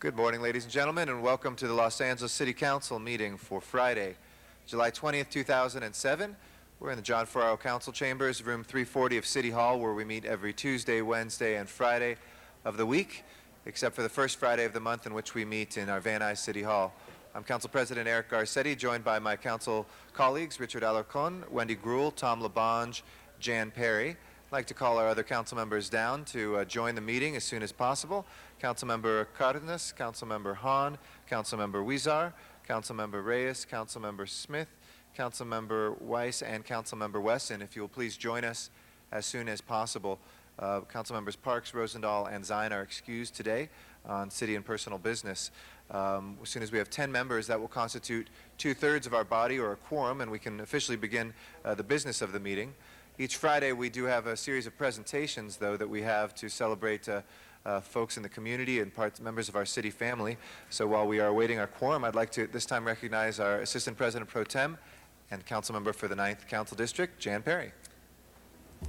Good morning, ladies and gentlemen, and welcome to the Los Angeles City Council meeting for Friday, July 20th, 2007. We're in the John Ferraro Council Chambers, room 340 of City Hall, where we meet every Tuesday, Wednesday, and Friday of the week, except for the first Friday of the month in which we meet in our Van Nuys City Hall. I'm Council President Eric Garcetti, joined by my council colleagues, Richard Alarcon, Wendy Gruhl, Tom LaBonge, Jan Perry. I'd like to call our other council members down to join the meeting as soon as possible. Councilmember Cardenas, Councilmember Hahn, Councilmember Huizar, Councilmember Reyes, Councilmember Smith, Councilmember Weiss, and Councilmember Wesson. If you will please join us as soon as possible. Councilmembers Parks, Rosendahl, and Zine are excused today on city and personal business. As soon as we have 10 members, that will constitute 2/3 of our body, or a quorum, and we can officially begin the business of the meeting. Each Friday, we do have a series of presentations, though, that we have to celebrate folks in the community and members of our city family. So while we are awaiting our quorum, I'd like to this time recognize our Assistant President Pro Tem and Council Member for the 9th Council District, Jan Perry.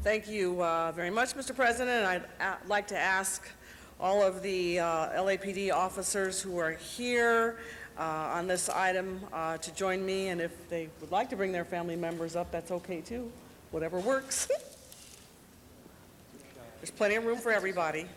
Thank you very much, Mr. President. I'd like to ask all of the LAPD officers who are here on this item to join me, and if they would like to bring their family members up, that's okay too. Whatever works. There's plenty of room for everybody.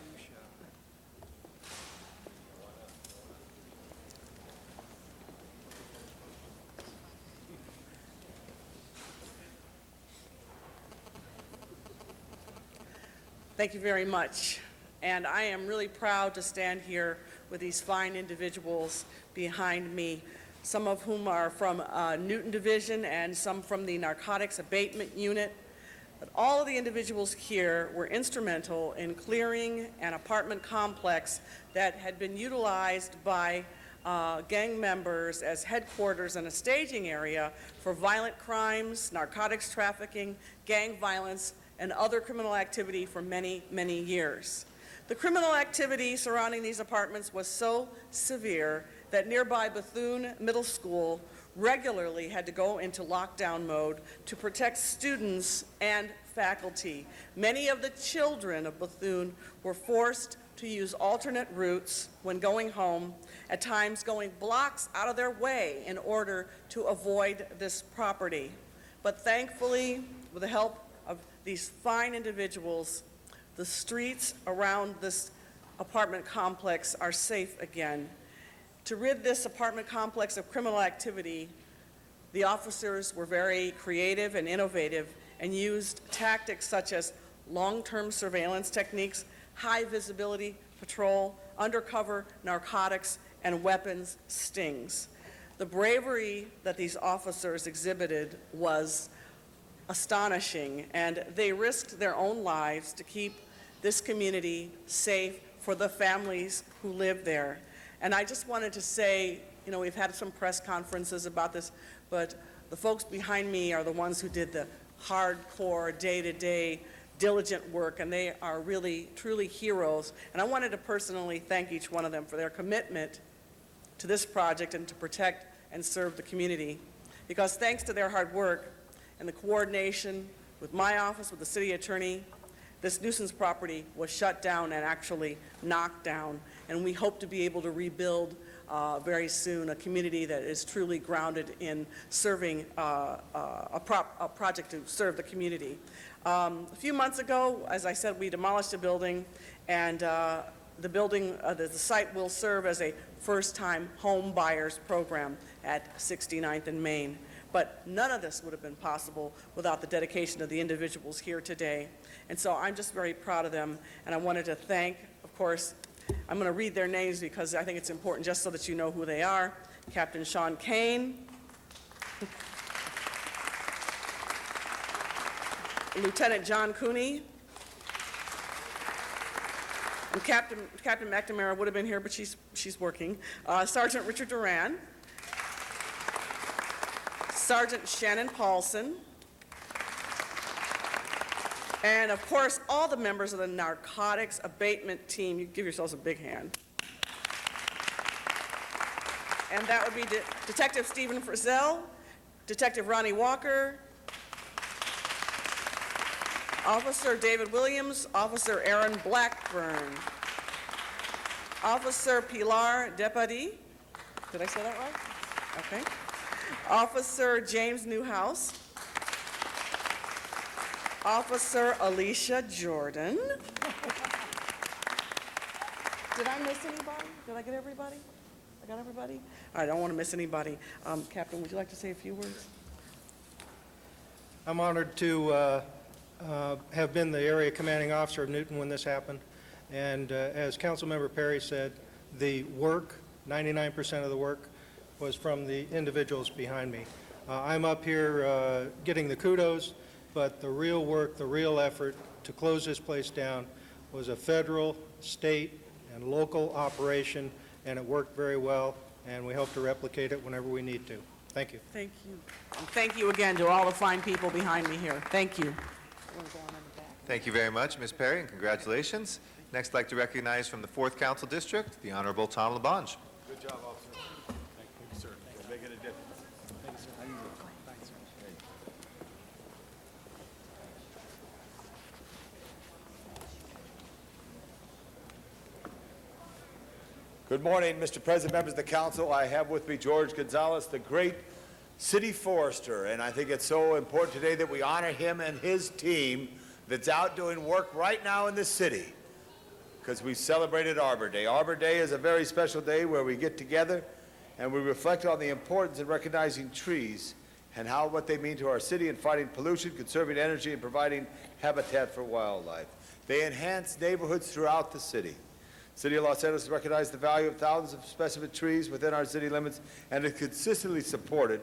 Thank you very much. And I am really proud to stand here with these fine individuals behind me, some of whom are from Newton Division and some from the Narcotics Abatement Unit. But all of the individuals here were instrumental in clearing an apartment complex that had been utilized by gang members as headquarters and a staging area for violent crimes, narcotics trafficking, gang violence, and other criminal activity for many, many years. The criminal activity surrounding these apartments was so severe that nearby Bethune Middle School regularly had to go into lockdown mode to protect students and faculty. Many of the children of Bethune were forced to use alternate routes when going home, at times going blocks out of their way in order to avoid this property. But thankfully, with the help of these fine individuals, the streets around this apartment complex are safe again. To rid this apartment complex of criminal activity, the officers were very creative and innovative and used tactics such as long-term surveillance techniques, high visibility patrol, undercover narcotics, and weapons stings. The bravery that these officers exhibited was astonishing, and they risked their own lives to keep this community safe for the families who live there. And I just wanted to say, you know, we've had some press conferences about this, but the folks behind me are the ones who did the hardcore, day-to-day, diligent work, and they are really, truly heroes. And I wanted to personally thank each one of them for their commitment to this project and to protect and serve the community. Because thanks to their hard work and the coordination with my office, with the city attorney, this nuisance property was shut down and actually knocked down. And we hope to be able to rebuild very soon a community that is truly grounded in serving a project to serve the community. A few months ago, as I said, we demolished a building, and the building, the site will serve as a first-time home buyers program at 69th and Main. But none of this would have been possible without the dedication of the individuals here today. And so I'm just very proud of them, and I wanted to thank, of course, I'm going to read their names because I think it's important just so that you know who they are. Captain Sean Kane, Lieutenant John Cooney, and Captain McNamara would have been here, but she's working. Sergeant Richard Duran, Sergeant Shannon Paulson, and of course, all the members of the narcotics abatement team. You give yourselves a big hand. And that would be Detective Stephen Frizzell, Detective Ronnie Walker, Officer David Williams, Officer Aaron Blackburn, Officer Pilar Depadi. Did I say that right? Okay. Officer James Newhouse, Officer Alicia Jordan. Did I miss anybody? Did I get everybody? I got everybody? All right, I don't want to miss anybody. Captain, would you like to say a few words? I'm honored to have been the area commanding officer of Newton when this happened. And as Councilmember Perry said, the work, 99% of the work, was from the individuals behind me. I'm up here getting the kudos, but the real work, the real effort to close this place down was a federal, state, and local operation, and it worked very well, and we hope to replicate it whenever we need to. Thank you. Thank you. And thank you again to all the fine people behind me here. Thank you. Thank you very much, Ms. Perry, and congratulations. Next, I'd like to recognize from the 4th Council District, the Honorable Tom LaBonge. Good job, officer. Thank you, sir. You're making a difference. Thank you, sir. How you doing? Thanks, sir. Good morning, Mr. President, members of the council. I have with me George Gonzalez, the great city forester, and I think it's so important today that we honor him and his team that's out doing work right now in this city, because we celebrated Arbor Day. Arbor Day is a very special day where we get together and we reflect on the importance of recognizing trees and what they mean to our city in fighting pollution, conserving energy, and providing habitat for wildlife. They enhance neighborhoods throughout the city. City of Los Angeles has recognized the value of thousands of specimen trees within our city limits and has consistently supported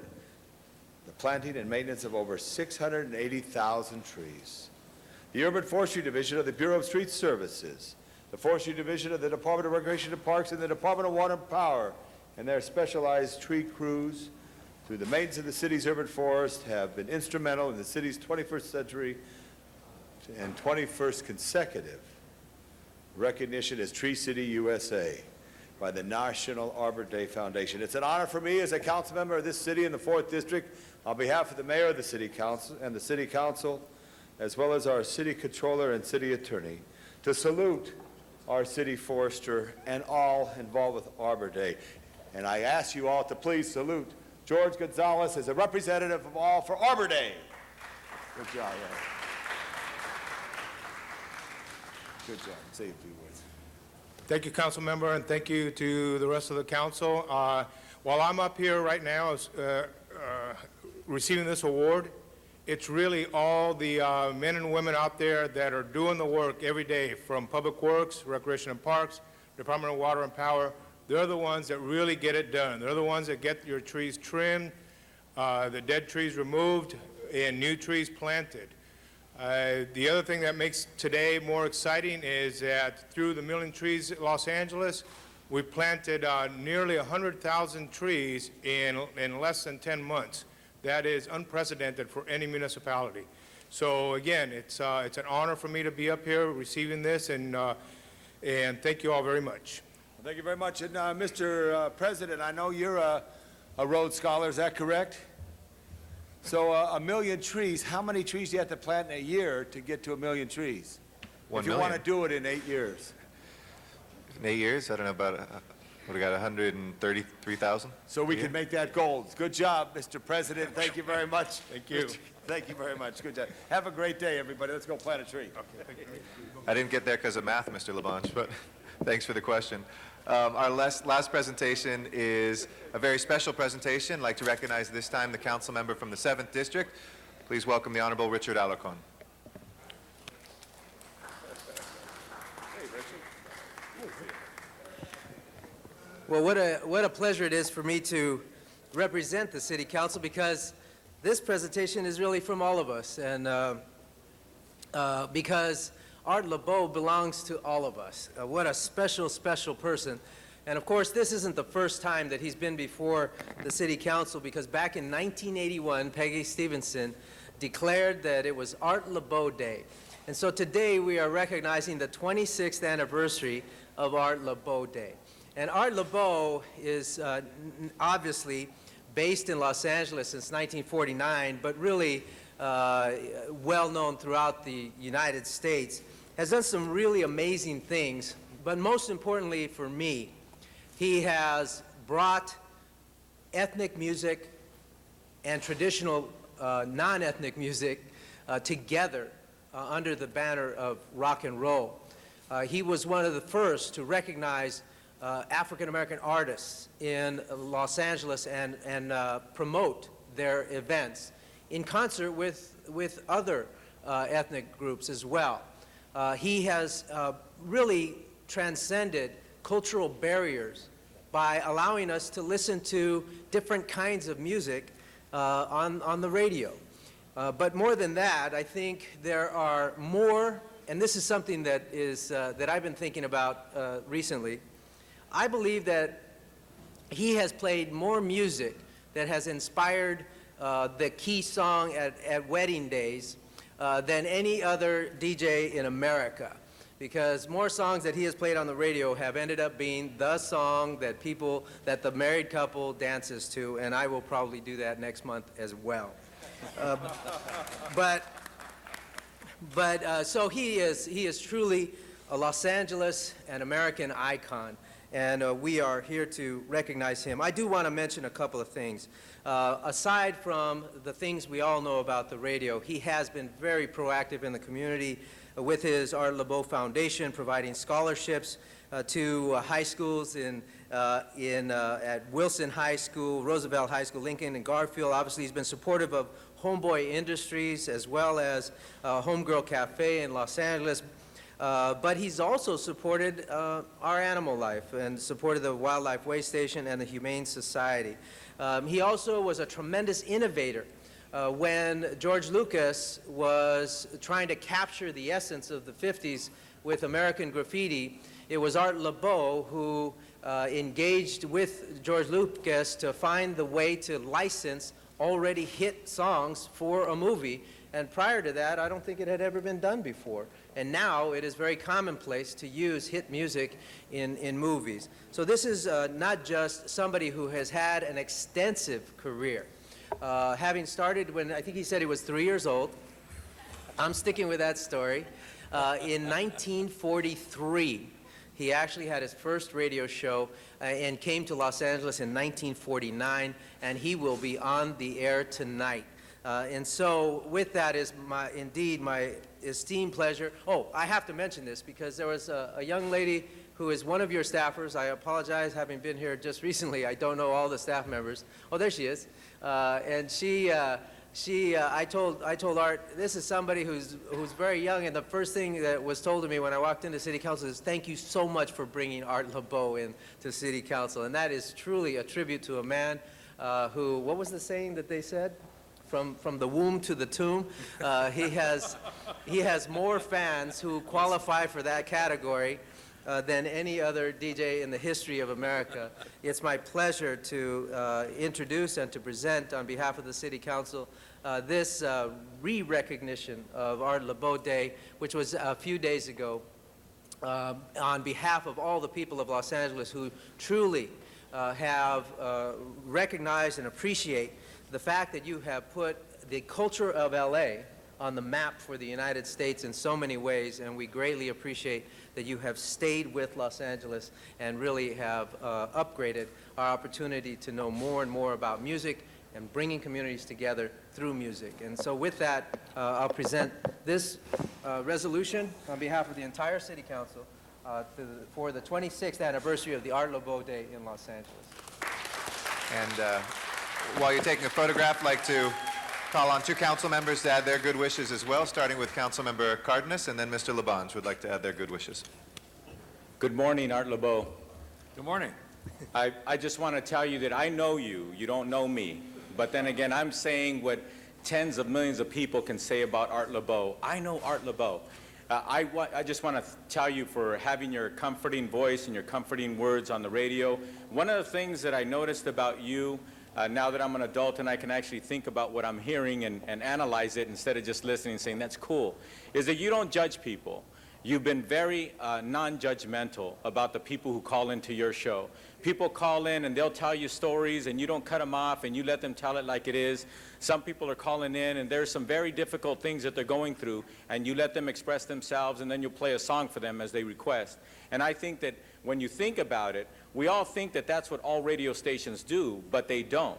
the planting and maintenance of over 680,000 trees. The Urban Forestry Division of the Bureau of Street Services, the Forestry Division of the Department of Recreation and Parks, and the Department of Water and Power and their specialized tree crews through the maintenance of the city's urban forest have been instrumental in the city's 21st century and 21st consecutive recognition as Tree City USA by the National Arbor Day Foundation. It's an honor for me as a council member of this city in the 4th District, on behalf of the mayor of the city council and the city council, as well as our city controller and city attorney, to salute our city forester and all involved with Arbor Day. And I ask you all to please salute George Gonzalez as a representative of all for Arbor Day. Good job, yeah. Good job. Say a few words. Thank you, council member, and thank you to the rest of the council. While I'm up here right now receiving this award, it's really all the men and women out there that are doing the work every day, from Public Works, Recreation and Parks, Department of Water and Power. They're the ones that really get it done. They're the ones that get your trees trimmed, the dead trees removed, and new trees planted. The other thing that makes today more exciting is that through the Million Trees Los Angeles, we planted nearly 100,000 trees in less than 10 months. That is unprecedented for any municipality. So again, it's an honor for me to be up here receiving this, and thank you all very much. Well, thank you very much. And Mr. President, I know you're a Rhodes Scholar, is that correct? So 1 million trees, how many trees do you have to plant in a year to get to 1 million trees? 1 if you million. want to do it in 8 years. In 8 years, I don't know about, what, we got 133,000? So we can make that goal. Good job, Mr. President. Thank you very much. Thank you. Thank you very much. Good job. Have a great day, everybody. Let's go plant a tree. I didn't get there because of math, Mr. LaBonge, but thanks for the question. Our last presentation is a very special presentation. I'd like to recognize this time the council member from the 7th District. Please welcome the Honorable Richard Alarcon. Hey, Richard. Well, what a pleasure it is for me to represent the City Council, because this presentation is really from all of us, and because Art LeBeau belongs to all of us. What a special, special person. And of course, this isn't the first time that he's been before the City Council, because back in 1981, Peggy Stevenson declared that it was Art LeBeau Day. And so today we are recognizing the 26th anniversary of Art LeBeau Day. And Art LeBeau is obviously based in Los Angeles since 1949, but really well known throughout the United States, has done some really amazing things. But most importantly for me, he has brought ethnic music and traditional non-ethnic music together under the banner of rock and roll. He was one of the first to recognize African-American artists in Los Angeles and promote their events in concert with other ethnic groups as well. He has really transcended cultural barriers by allowing us to listen to different kinds of music on the radio. But more than that, I think there are more, and this is something that I've been thinking about recently. I believe that he has played more music that has inspired the key song at wedding days than any other DJ in America, because more songs that he has played on the radio have ended up being the song that the married couple dances to, and I will probably do that next month as well. So he is truly a Los Angeles and American icon, and we are here to recognize him. I do want to mention a couple of things. Aside from the things we all know about the radio, he has been very proactive in the community with his Art LeBeau Foundation, providing scholarships to high schools at Wilson High School, Roosevelt High School, Lincoln, and Garfield. Obviously, he's been supportive of Homeboy Industries as well as Homegirl Cafe in Los Angeles. But he's also supported our animal life and supported the Wildlife Way Station and the Humane Society. He also was a tremendous innovator. When George Lucas was trying to capture the essence of the 50s with American Graffiti, it was Art LeBeau who engaged with George Lucas to find the way to license already hit songs for a movie. And prior to that, I don't think it had ever been done before. And now it is very commonplace to use hit music in movies. So this is not just somebody who has had an extensive career. Having started when I think he said he was 3 years old. I'm sticking with that story. In 1943, he actually had his first radio show and came to Los Angeles in 1949, and he will be on the air tonight. And so with that is indeed my esteemed pleasure. Oh, I have to mention this because there was a young lady who is one of your staffers. I apologize, having been here just recently, I don't know all the staff members. Oh, there she is. And I told Art, this is somebody who's very young, and the first thing that was told to me when I walked into City Council is, thank you so much for bringing Art LeBeau in to City Council. And that is truly a tribute to a man who, what was the saying that they said? From the womb to the tomb. He has more fans who qualify for that category than any other DJ in the history of America. It's my pleasure to introduce and to present on behalf of the City Council this re-recognition of Art LeBeau Day, which was a few days ago, on behalf of all the people of Los Angeles who truly have recognized and appreciate the fact that you have put the culture of LA on the map for the United States in so many ways, and we greatly appreciate that you have stayed with Los Angeles and really have upgraded our opportunity to know more and more about music and bringing communities together through music. And so with that, I'll present this resolution on behalf of the entire City Council for the 26th anniversary of the Art LeBeau Day in Los Angeles. And while you're taking a photograph, I'd like to call on two council members to add their good wishes as well, starting with Councilmember Cardenas, and then Mr. Labange would like to add their good wishes. Good morning, Art LeBeau. Good morning. I just want to tell you that I know you. You don't know me. But then again, I'm saying what tens of millions of people can say about Art Laboe. I know Art Laboe. I just want to tell you for having your comforting voice and your comforting words on the radio. One of the things that I noticed about you, now that I'm an adult and I can actually think about what I'm hearing and analyze it instead of just listening and saying, that's cool, is that you don't judge people. You've been very non-judgmental about the people who call into your show. People call in and they'll tell you stories and you don't cut them off and you let them tell it like it is. Some people are calling in and there's some very difficult things that they're going through and you let them express themselves and then you'll play a song for them as they request. And I think that when you think about it, we all think that that's what all radio stations do, but they don't.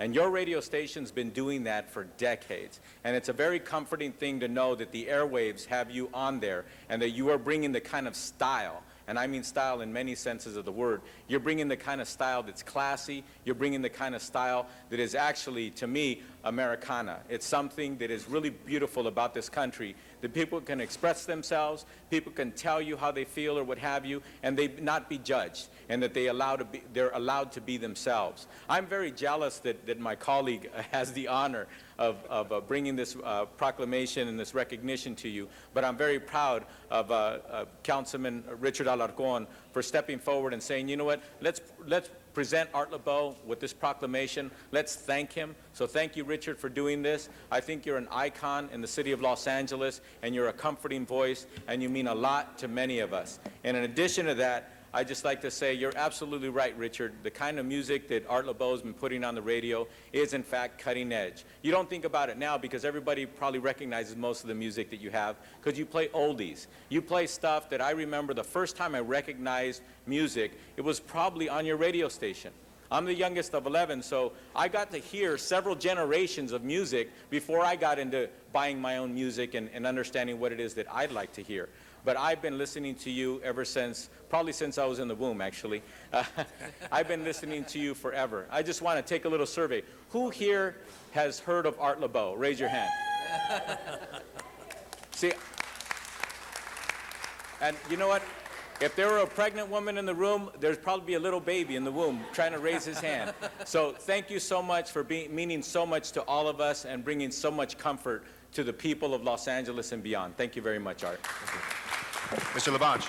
And your radio station's been doing that for decades. And it's a very comforting thing to know that the airwaves have you on there and that you are bringing the kind of style, and I mean style in many senses of the word. You're bringing the kind of style that's classy. You're bringing the kind of style that is actually, to me, Americana. It's something that is really beautiful about this country, that people can express themselves, people can tell you how they feel or what have you, and they not be judged, and that they're allowed to be themselves. I'm very jealous that my colleague has the honor of bringing this proclamation and this recognition to you, but I'm very proud of Councilman Richard Alarcon for stepping forward and saying, you know what, let's present Art Laboe with this proclamation. Let's thank him. So thank you, Richard, for doing this. I think you're an icon in the city of Los Angeles, and you're a comforting voice, and you mean a lot to many of us. And in addition to that, I'd just like to say you're absolutely right, Richard. The kind of music that Art Laboe has been putting on the radio is, in fact, cutting edge. You don't think about it now because everybody probably recognizes most of the music that you have because you play oldies. You play stuff that I remember the first time I recognized music, it was probably on your radio station. I'm the youngest of 11, so I got to hear several generations of music before I got into buying my own music and understanding what it is that I'd like to hear. But I've been listening to you ever since, probably since I was in the womb, actually. I've been listening to you forever. I just want to take a little survey. Who here has heard of Art Laboe? Raise your hand. See, and you know what? If there were a pregnant woman in the room, there's probably a little baby in the womb trying to raise his hand. So thank you so much for meaning so much to all of us and bringing so much comfort to the people of Los Angeles and beyond. Thank you very much, Art. Mr. Labange.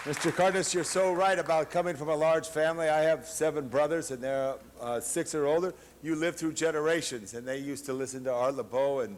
Mr. Cardenas, you're so right about coming from a large family. I have 7 brothers, and they're 6 or older. You lived through generations, and they used to listen to Art Laboe.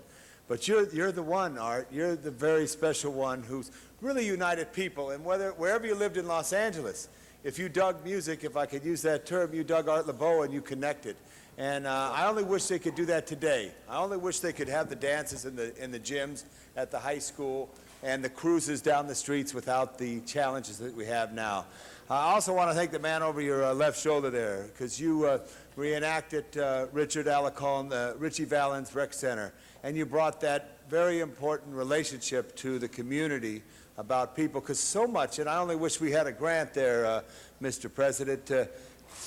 But you're the one, Art. You're the very special one who's really united people. And wherever you lived in Los Angeles, if you dug music, if I could use that term, you dug Art Laboe and you connected. And I only wish they could do that today. I only wish they could have the dances in the gyms at the high school and the cruises down the streets without the challenges that we have now. I also want to thank the man over your left shoulder there, because you reenacted Richard Alarcon, Ritchie Valens Rec Center, and you brought that very important relationship to the community about people, because so much, and I only wish we had a grant there, Mr. President,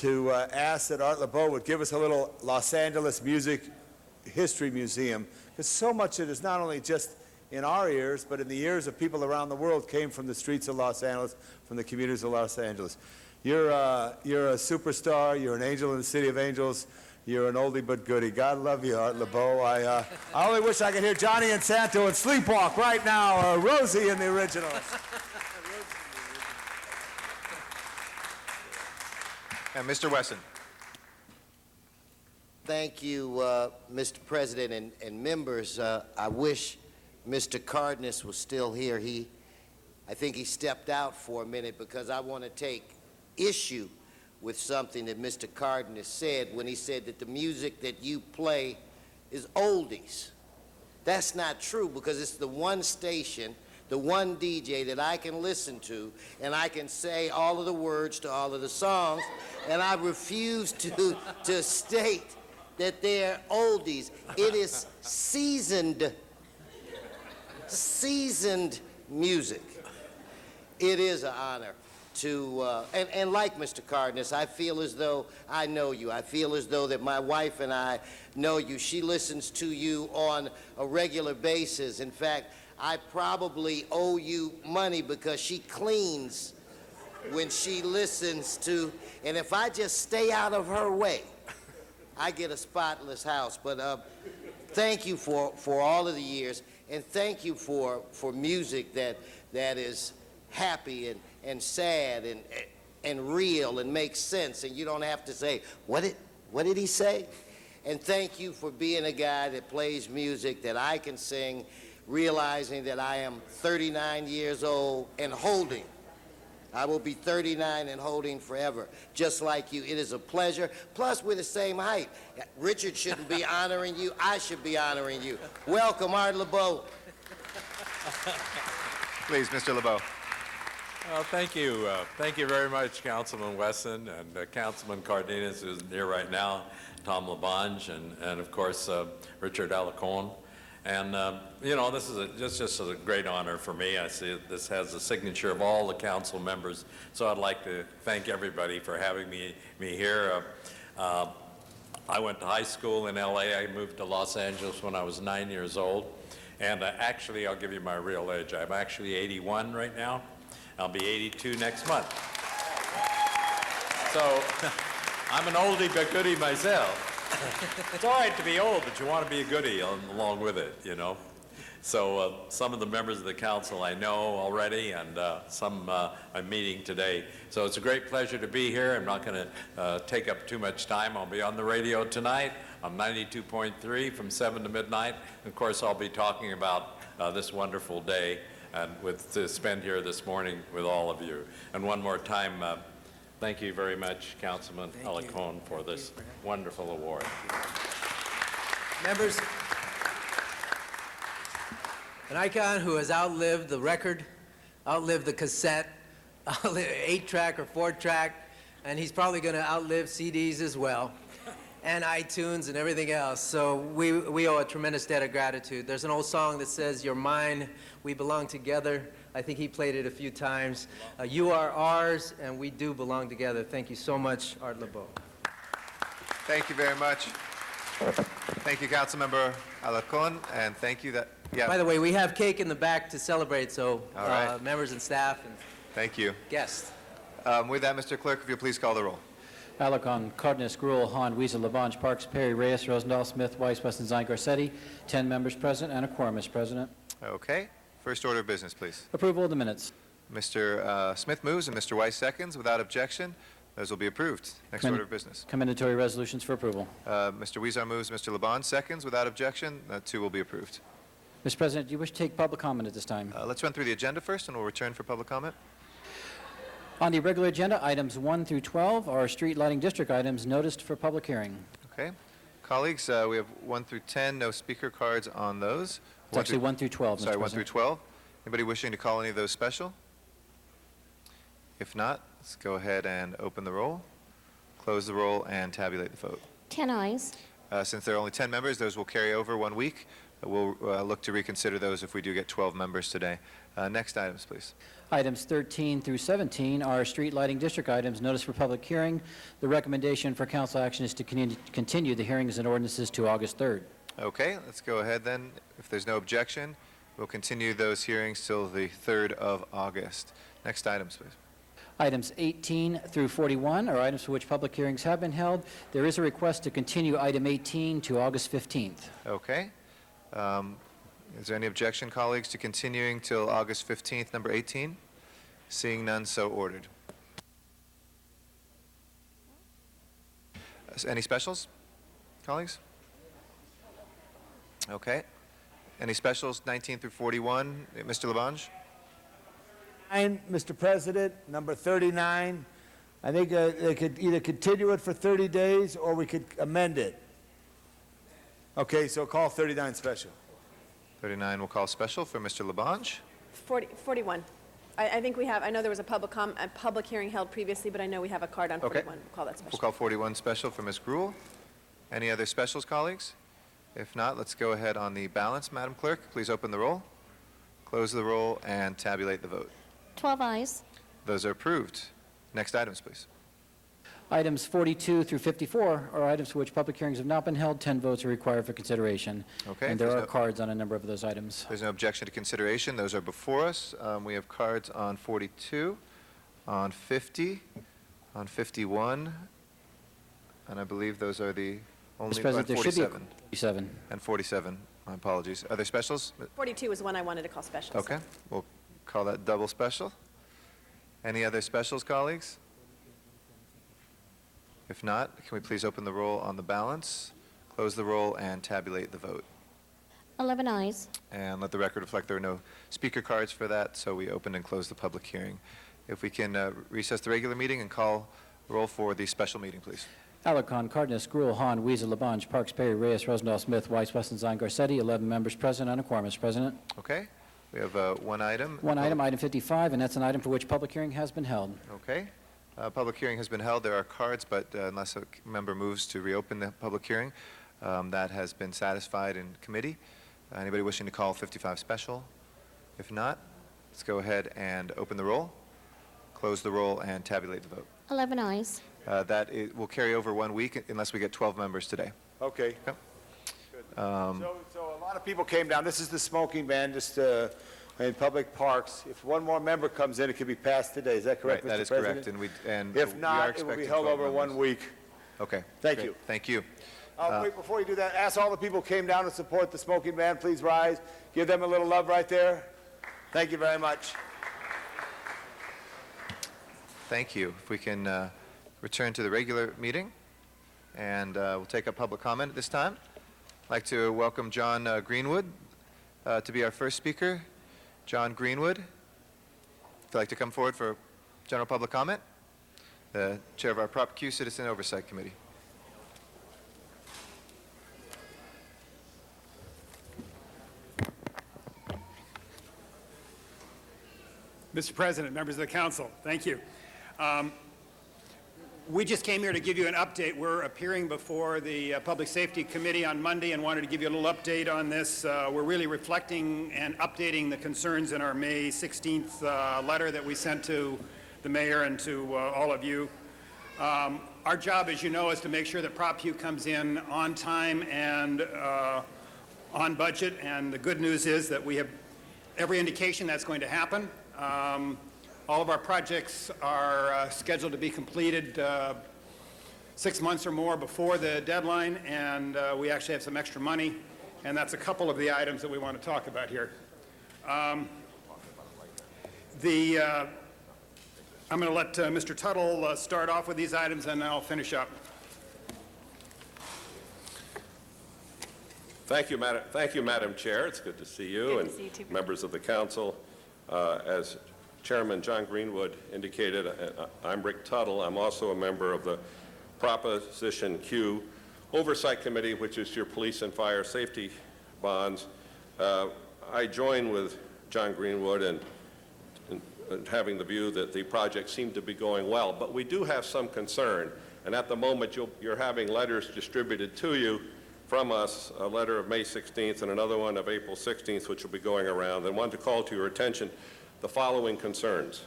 to ask that Art Laboe would give us a little Los Angeles Music History Museum, because so much of it is not only just in our ears, but in the ears of people around the world came from the streets of Los Angeles, from the communities of Los Angeles. You're a superstar. You're an angel in the city of angels. You're an oldie but goodie. God love you, Art Laboe. I only wish I could hear Johnny and Santo and Sleepwalk right now, or Rosie in the originals. And Mr. Wesson. Thank you, Mr. President and members. I wish Mr. Cardenas was still here. I think he stepped out for a minute because I want to take issue with something that Mr. Cardenas said when he said that the music that you play is oldies. That's not true, because it's the one station, the one DJ that I can listen to, and I can say all of the words to all of the songs, and I refuse to state that they're oldies. It is seasoned music. It is an honor to, and like Mr. Cardenas, I feel as though I know you. I feel as though that my wife and I know you. She listens to you on a regular basis. In fact, I probably owe you money because she cleans when she listens to, and if I just stay out of her way, I get a spotless house. But thank you for all of the years, and thank you for music that is happy and sad and real and makes sense, and you don't have to say, what did he say? And thank you for being a guy that plays music that I can sing, realizing that I am 39 years old and holding. I will be 39 and holding forever, just like you. It is a pleasure. Plus, we're the same height. Richard shouldn't be honoring you. I should be honoring you. Welcome, Art LeBeau. Please, Mr. LeBeau. Well, thank you. Thank you very much, Councilman Wesson and Councilman Cardenas, who's here right now, Tom LaBonge, and of course, Richard Alarcon. And, you know, this is just a great honor for me. I see this has the signature of all the council members, so I'd like to thank everybody for having me here. I went to high school in L.A. I moved to Los Angeles when I was 9 years old. And actually, I'll give you my real age. I'm actually 81 right now. I'll be 82 next month. So I'm an oldie but goodie myself. It's all right to be old, but you want to be a goodie along with it, you know. So some of the members of the council I know already, and some I'm meeting today. So it's a great pleasure to be here. I'm not going to take up too much time. I'll be on the radio tonight. I'm 92.3 from 7 to midnight. Of course, I'll be talking about this wonderful day and to spend here this morning with all of you. And one more time, thank you very much, Councilman Alarcon, for this wonderful award. Members, an icon who has outlived the record, outlived the cassette, outlived 8-track or 4-track, and he's probably going to outlive CDs as well, and iTunes and everything else. So we owe a tremendous debt of gratitude. There's an old song that says, "You're mine, we belong together." I think he played it a few times. You are ours, and we do belong together. Thank you so much, Art LeBeau. Thank you very much. Thank you, Councilmember Alarcon, and thank you By the way, we have cake in the back to celebrate, so All right. members and staff and Thank you. guests. With that, Mr. Clerk, if you'll please call the roll. Alarcon, Cardenas, Gruel, Hahn, Weezer, Labange, Parks, Perry, Reyes, Rosendahl, Smith, Weiss, Weston, Zine, Garcetti. 10 members present and a quorum, Mr. President. Okay. First order of business, please. Approval of the minutes. Mr. Smith moves and Mr. Weiss seconds. Without objection, those will be approved. Next order of business. Commendatory resolutions for approval. Mr. Weezer moves, Mr. Labange seconds. Without objection, that too will be approved. Mr. President, do you wish to take public comment at this time? Let's run through the agenda first, and we'll return for public comment. On the regular agenda, items 1 through 12 are street lighting district items noticed for public hearing. Okay. Colleagues, we have 1 through 10, no speaker cards on those. It's actually 1 through 12, Mr. Sorry, 1 through President. 12. Anybody wishing to call any of those special? If not, let's go ahead and open the roll, close the roll, and tabulate the vote. 10 ayes. Since there are only 10 members, those will carry over 1 week. We'll look to reconsider those if we do get 12 members today. Next items, please. Items 13 through 17 are street lighting district items noticed for public hearing. The recommendation for council action is to continue the hearings and ordinances to August 3rd. Okay, let's go ahead then. If there's no objection, we'll continue those hearings till the 3rd of August. Next items, please. Items 18 through 41 are items for which public hearings have been held. There is a request to continue item 18 to August 15th. Okay. Is there any objection, colleagues, to continuing till August 15th, number 18? Seeing none, so ordered. Any specials, colleagues? Okay. Any specials, 19 through 41? Mr. Labange? Mr. President, number 39. I think they could either continue it for 30 days or we could amend it. Okay, so call 39 special. 39 will call special for Mr. Labange. 41. I think we have, I know there was a public hearing held previously, but I know we have a card on Okay. 41. We'll call that special. We'll call 41 special for Ms. Gruel. Any other specials, colleagues? If not, let's go ahead on the balance. Madam Clerk, please open the roll, close the roll, and tabulate the vote. 12 ayes. Those are approved. Next items, please. Items 42 through 54 are items for which public hearings have not been held. 10 votes are required for consideration. Okay, And there there's are no- cards on a number of those items. There's no objection to consideration. Those are before us. We have cards on 42. on 50, on 51, and I believe those are the only, Mr. President, there should be a 47, 47. and 47. My apologies. Are there specials? 42 is one I wanted to call special. Okay, we'll call that double special. Any other specials, colleagues? If not, can we please open the roll on the balance, close the roll, and tabulate the vote? 11 ayes. And let the record reflect there are no speaker cards for that, so we open and close the public hearing. If we can recess the regular meeting and call roll for the special meeting, please. Alarcon, Cardenas, Gruel, Hahn, Weezer, Labange, Parks, Perry, Reyes, Rosendahl, Smith, Weiss, Westenstein, Garcetti, 11 members present and a quorum, Mr. President. Okay, we have one item. One item, item 55, and that's an item for which public hearing has been held. Okay. Public hearing has been held. There are cards, but unless a member moves to reopen the public hearing, that has been satisfied in committee. Anybody wishing to call 55 special? If not, let's go ahead and open the roll, close the roll, and tabulate the vote. 11 ayes. Will carry over 1 week unless we get 12 members today. Okay. Yep. So a lot of people came down. This is the smoking ban, just in public parks. If one more member comes in, it could be passed today. Is that correct, Right, that Mr. is President? correct. And If we are not, it will be expecting held 12 over 1 members. week. Okay. Thank great. you. Thank you. Wait, before you do that, ask all the people who came down to support the smoking ban, please rise. Give them a little love right there. Thank you very much. Thank you. If we can return to the regular meeting, and we'll take up public comment at this time. I'd like to welcome John Greenwood to be our first speaker. John Greenwood, if you'd like to come forward for general public comment, the chair of our Prop Q Citizen Oversight Committee. Mr. President, members of the council, thank you. We just came here to give you an update. We're appearing before the Public Safety Committee on Monday and wanted to give you a little update on this. We're really reflecting and updating the concerns in our May 16th letter that we sent to the mayor and to all of you. Our job, as you know, is to make sure that Prop Q comes in on time and on budget, and the good news is that we have every indication that's going to happen. All of our projects are scheduled to be completed 6 months or more before the deadline, and we actually have some extra money, and that's a couple of the items that we want to talk about here. I'm going to let Mr. Tuttle start off with these items, and then I'll finish up. Thank you, Madam Chair. It's good to see you and members of the council. As Chairman John Greenwood indicated, I'm Rick Tuttle. I'm also a member of the Proposition Q Oversight Committee, which is your police and fire safety bonds. I join with John Greenwood in having the view that the project seemed to be going well, but we do have some concern. And at the moment, you're having letters distributed to you from us, a letter of May 16th and another one of April 16th, which will be going around. And I want to call to your attention the following concerns.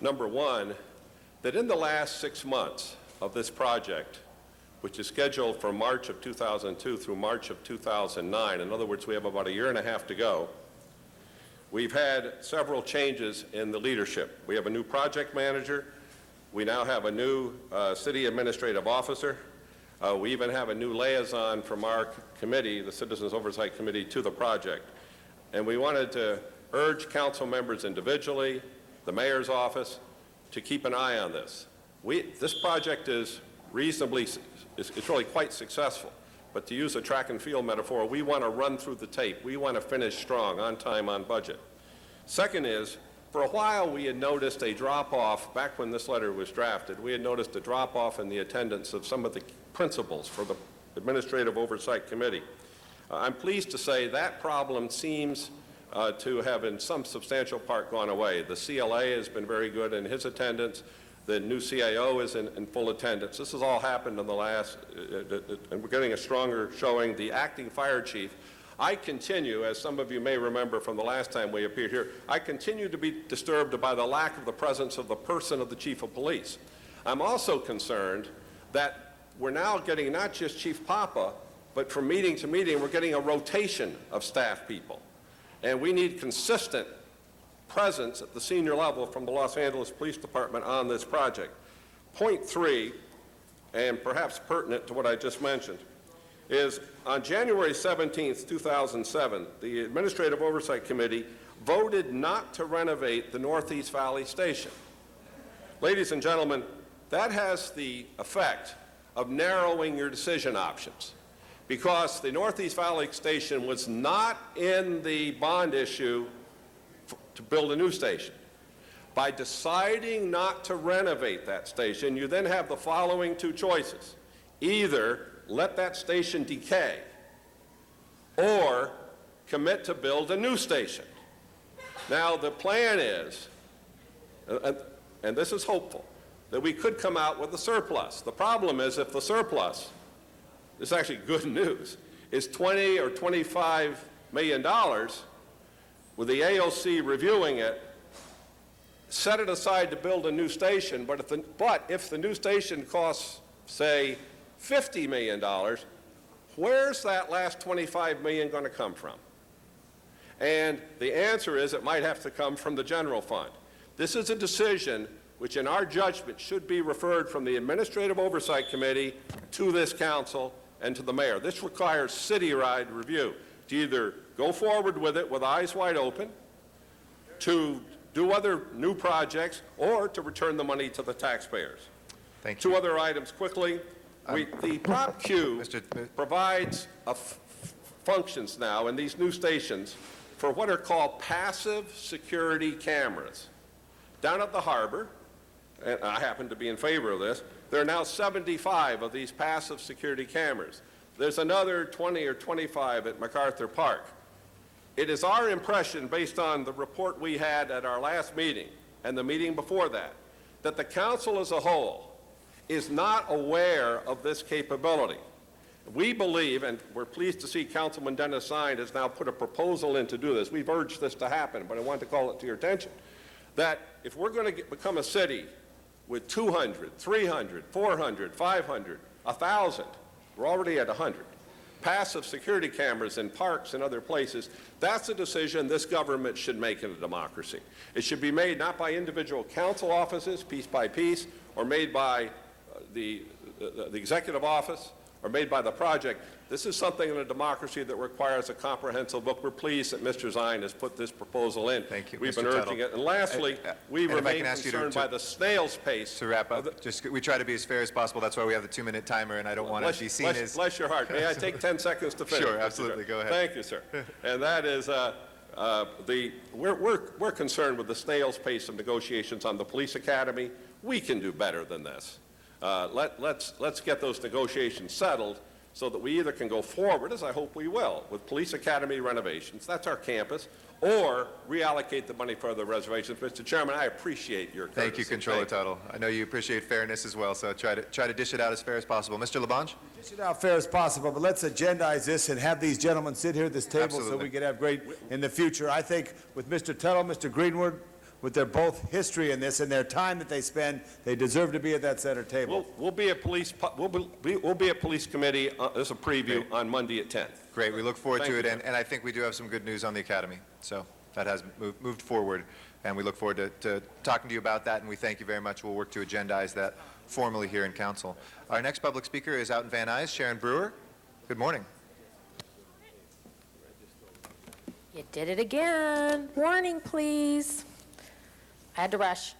Number one, that in the last 6 months of this project, which is scheduled for March of 2002 through March of 2009, in other words, we have about 1.5 years to go, we've had several changes in the leadership. We have a new project manager. We now have a new city administrative officer. We even have a new liaison from our committee, the Citizens Oversight Committee, to the project. And we wanted to urge council members individually, the mayor's office, to keep an eye on this. This project is it's really quite successful. But to use a track and field metaphor, we want to run through the tape. We want to finish strong, on time, on budget. Second is, for a while we had noticed a drop-off, back when this letter was drafted, we had noticed a drop-off in the attendance of some of the principals for the Administrative Oversight Committee. I'm pleased to say that problem seems to have in some substantial part gone away. The CLA has been very good in his attendance. The new CAO is in full attendance. This has all happened in the last, and we're getting a stronger showing. The acting fire chief, I continue, as some of you may remember from the last time we appeared here, I continue to be disturbed by the lack of the presence of the person of the chief of police. I'm also concerned that we're now getting not just Chief Papa, but from meeting to meeting, we're getting a rotation of staff people. And we need consistent presence at the senior level from the Los Angeles Police Department on this project. Point 3, and perhaps pertinent to what I just mentioned, is on January 17th, 2007, the Administrative Oversight Committee voted not to renovate the Northeast Valley Station. Ladies and gentlemen, that has the effect of narrowing your decision options, because the Northeast Valley Station was not in the bond issue to build a new station. By deciding not to renovate that station, you then have the following two choices. Either let that station decay or commit to build a new station. Now, the plan is, and this is hopeful, that we could come out with a surplus. The problem is if the surplus, this is actually good news, is $20 or $25 million, with the AOC reviewing it, set it aside to build a new station, but if the new station costs, say, $50 million, where's that last $25 million going to come from? And the answer is it might have to come from the general fund. This is a decision which, in our judgment, should be referred from the Administrative Oversight Committee to this council and to the mayor. This requires citywide review to either go forward with it with eyes wide open, to do other new projects, or to return the money to the taxpayers. Thank you. Two other items quickly. The Prop Q provides functions now in these new stations for what are called passive security cameras. Down at the harbor, and I happen to be in favor of this, there are now 75 of these passive security cameras. There's another 20 or 25 at MacArthur Park. It is our impression, based on the report we had at our last meeting and the meeting before that the council as a whole is not aware of this capability. We believe, and we're pleased to see Councilman Dennis Sine has now put a proposal in to do this. We've urged this to happen, but I wanted to call it to your attention, that if we're going to become a city with 200, 300, 400, 500, 1,000, we're already at 100, passive security cameras in parks and other places, that's a decision this government should make in a democracy. It should be made not by individual council offices, piece by piece, or made by the executive office, or made by the project. This is something in a democracy that requires a comprehensive look. We're pleased that Mr. Zine has put this proposal in. Thank you, We've Mr. been urging Tuttle. it. And lastly, we and if I remain can ask you concerned by the snail's pace. To wrap up, we try to be as fair as possible. That's why we have the 2-minute timer, and I don't want to be seen as... Bless your heart. May I take 10 seconds to finish? Sure, absolutely. Go ahead. Thank you, sir. And that is, we're concerned with the snail's pace of negotiations on the police academy. We can do better than this. Let's get those negotiations settled so that we either can go forward, as I hope we will, with police academy renovations, that's our campus, or reallocate the money for the reservations. Mr. Chairman, I appreciate your courtesy. Thank you, Controller Tuttle. I know you appreciate fairness as well, so try to dish it out as fair as possible. Mr. Labange? Dish it out fair as possible, but let's agendize this and have these gentlemen sit here at this table so Absolutely. we can have great in the future. I think with Mr. Tuttle, Mr. Greenwood, with their both history in this and their time that they spend, they deserve to be at that center table. We'll be at police committee, as a preview, on Monday at 10. Great. We look forward Thank to it, you. and I think we do have some good news on the academy. So that has moved forward, and we look forward to talking to you about that, and we thank you very much. We'll work to agendize that formally here in council. Our next public speaker is out in Van Nuys, Sharon Brewer. Good morning. You did it again. Warning, please. I had to rush.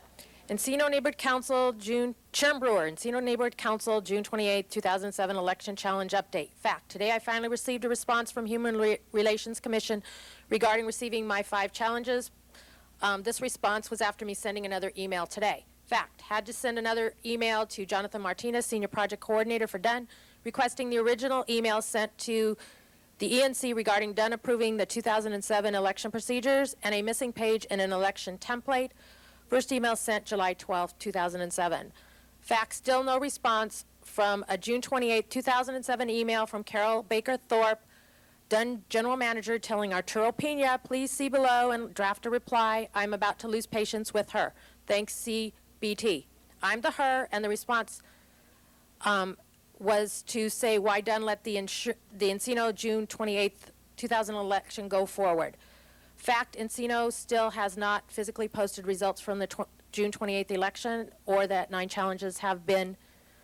Encino Neighborhood Council, Sharon Brewer, Encino Neighborhood Council, June 28, 2007 Election Challenge Update. Fact, today I finally received a response from Human Relations Commission regarding receiving my 5 challenges. This response was after me sending another email today. Fact, had to send another email to Jonathan Martinez, Senior Project Coordinator for Dunn, requesting the original email sent to the ENC regarding Dunn approving the 2007 election procedures and a missing page in an election template. First email sent July 12, 2007. Fact, still no response from a June 28, 2007 email from Carol Baker Thorpe, Dunn General Manager, telling Arturo Pena, please see below and draft a reply. I'm about to lose patience with her. Thanks, CBT. I'm the her, and the response was to say why Dunn let the Encino June 28, 2000 election go forward. fact Encino still has not physically posted results from the June 28th election, or that 9 challenges have been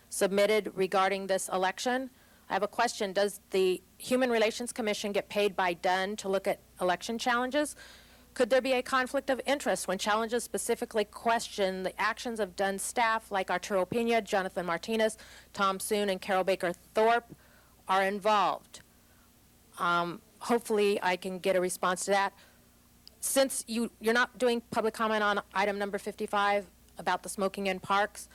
submitted regarding this election. I have a question. Does the Human Relations Commission get paid by Dunn to look at election challenges? Could there be a conflict of interest when challenges specifically question the actions of Dunn's staff, like Arturo Pena, Jonathan Martinez, Tom Soon, and Carol Baker Thorpe are involved? Hopefully I can get a response to that. Since you're not doing public comment on item number 55 about the smoking in parks,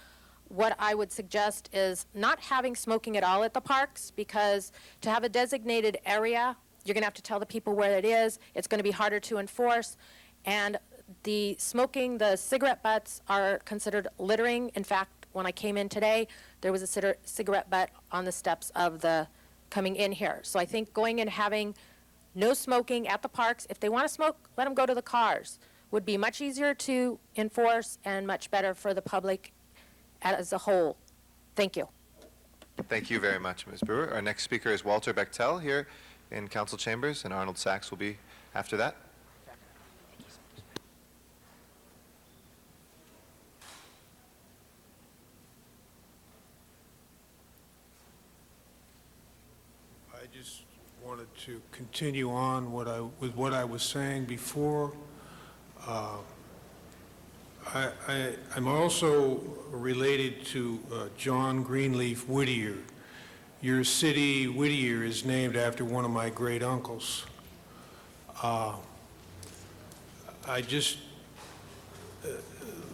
what I would suggest is not having smoking at all at the parks, because to have a designated area, you're going to have to tell the people where it is. It's going to be harder to enforce. And the smoking, the cigarette butts are considered littering. In fact, when I came in today, there was a cigarette butt on the steps of the coming in here. So I think going and having no smoking at the parks, if they want to smoke, let them go to the cars, would be much easier to enforce and much better for the public as a whole. Thank you. Thank you very much, Ms. Brewer. Our next speaker is Walter Bechtel here in council chambers, and Arnold Sachs will be after that. I just wanted to continue on with what I was saying before. I'm also related to John Greenleaf Whittier. Your city, Whittier, is named after one of my great uncles.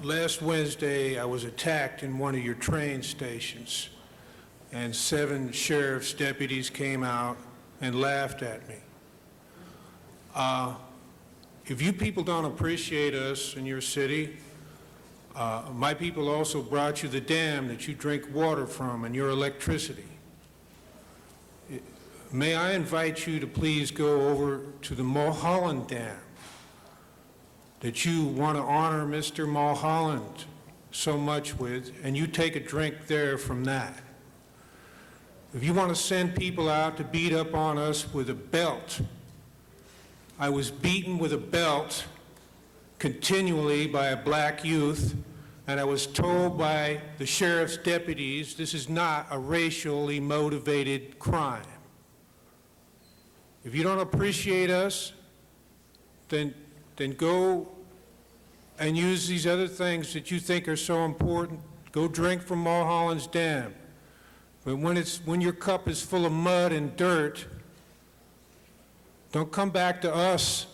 Last Wednesday, I was attacked in one of your train stations, and 7 sheriff's deputies came out and laughed at me. If you people don't appreciate us in your city, my people also brought you the dam that you drink water from and your electricity. May I invite you to please go over to the Mulholland Dam that you want to honor Mr. Mulholland so much with, and you take a drink there from that. If you want to send people out to beat up on us with a belt, I was beaten with a belt continually by a black youth, and I was told by the sheriff's deputies this is not a racially motivated crime. If you don't appreciate us, then go and use these other things that you think are so important. Go drink from Mulholland's Dam. But when your cup is full of mud and dirt, don't come back to us.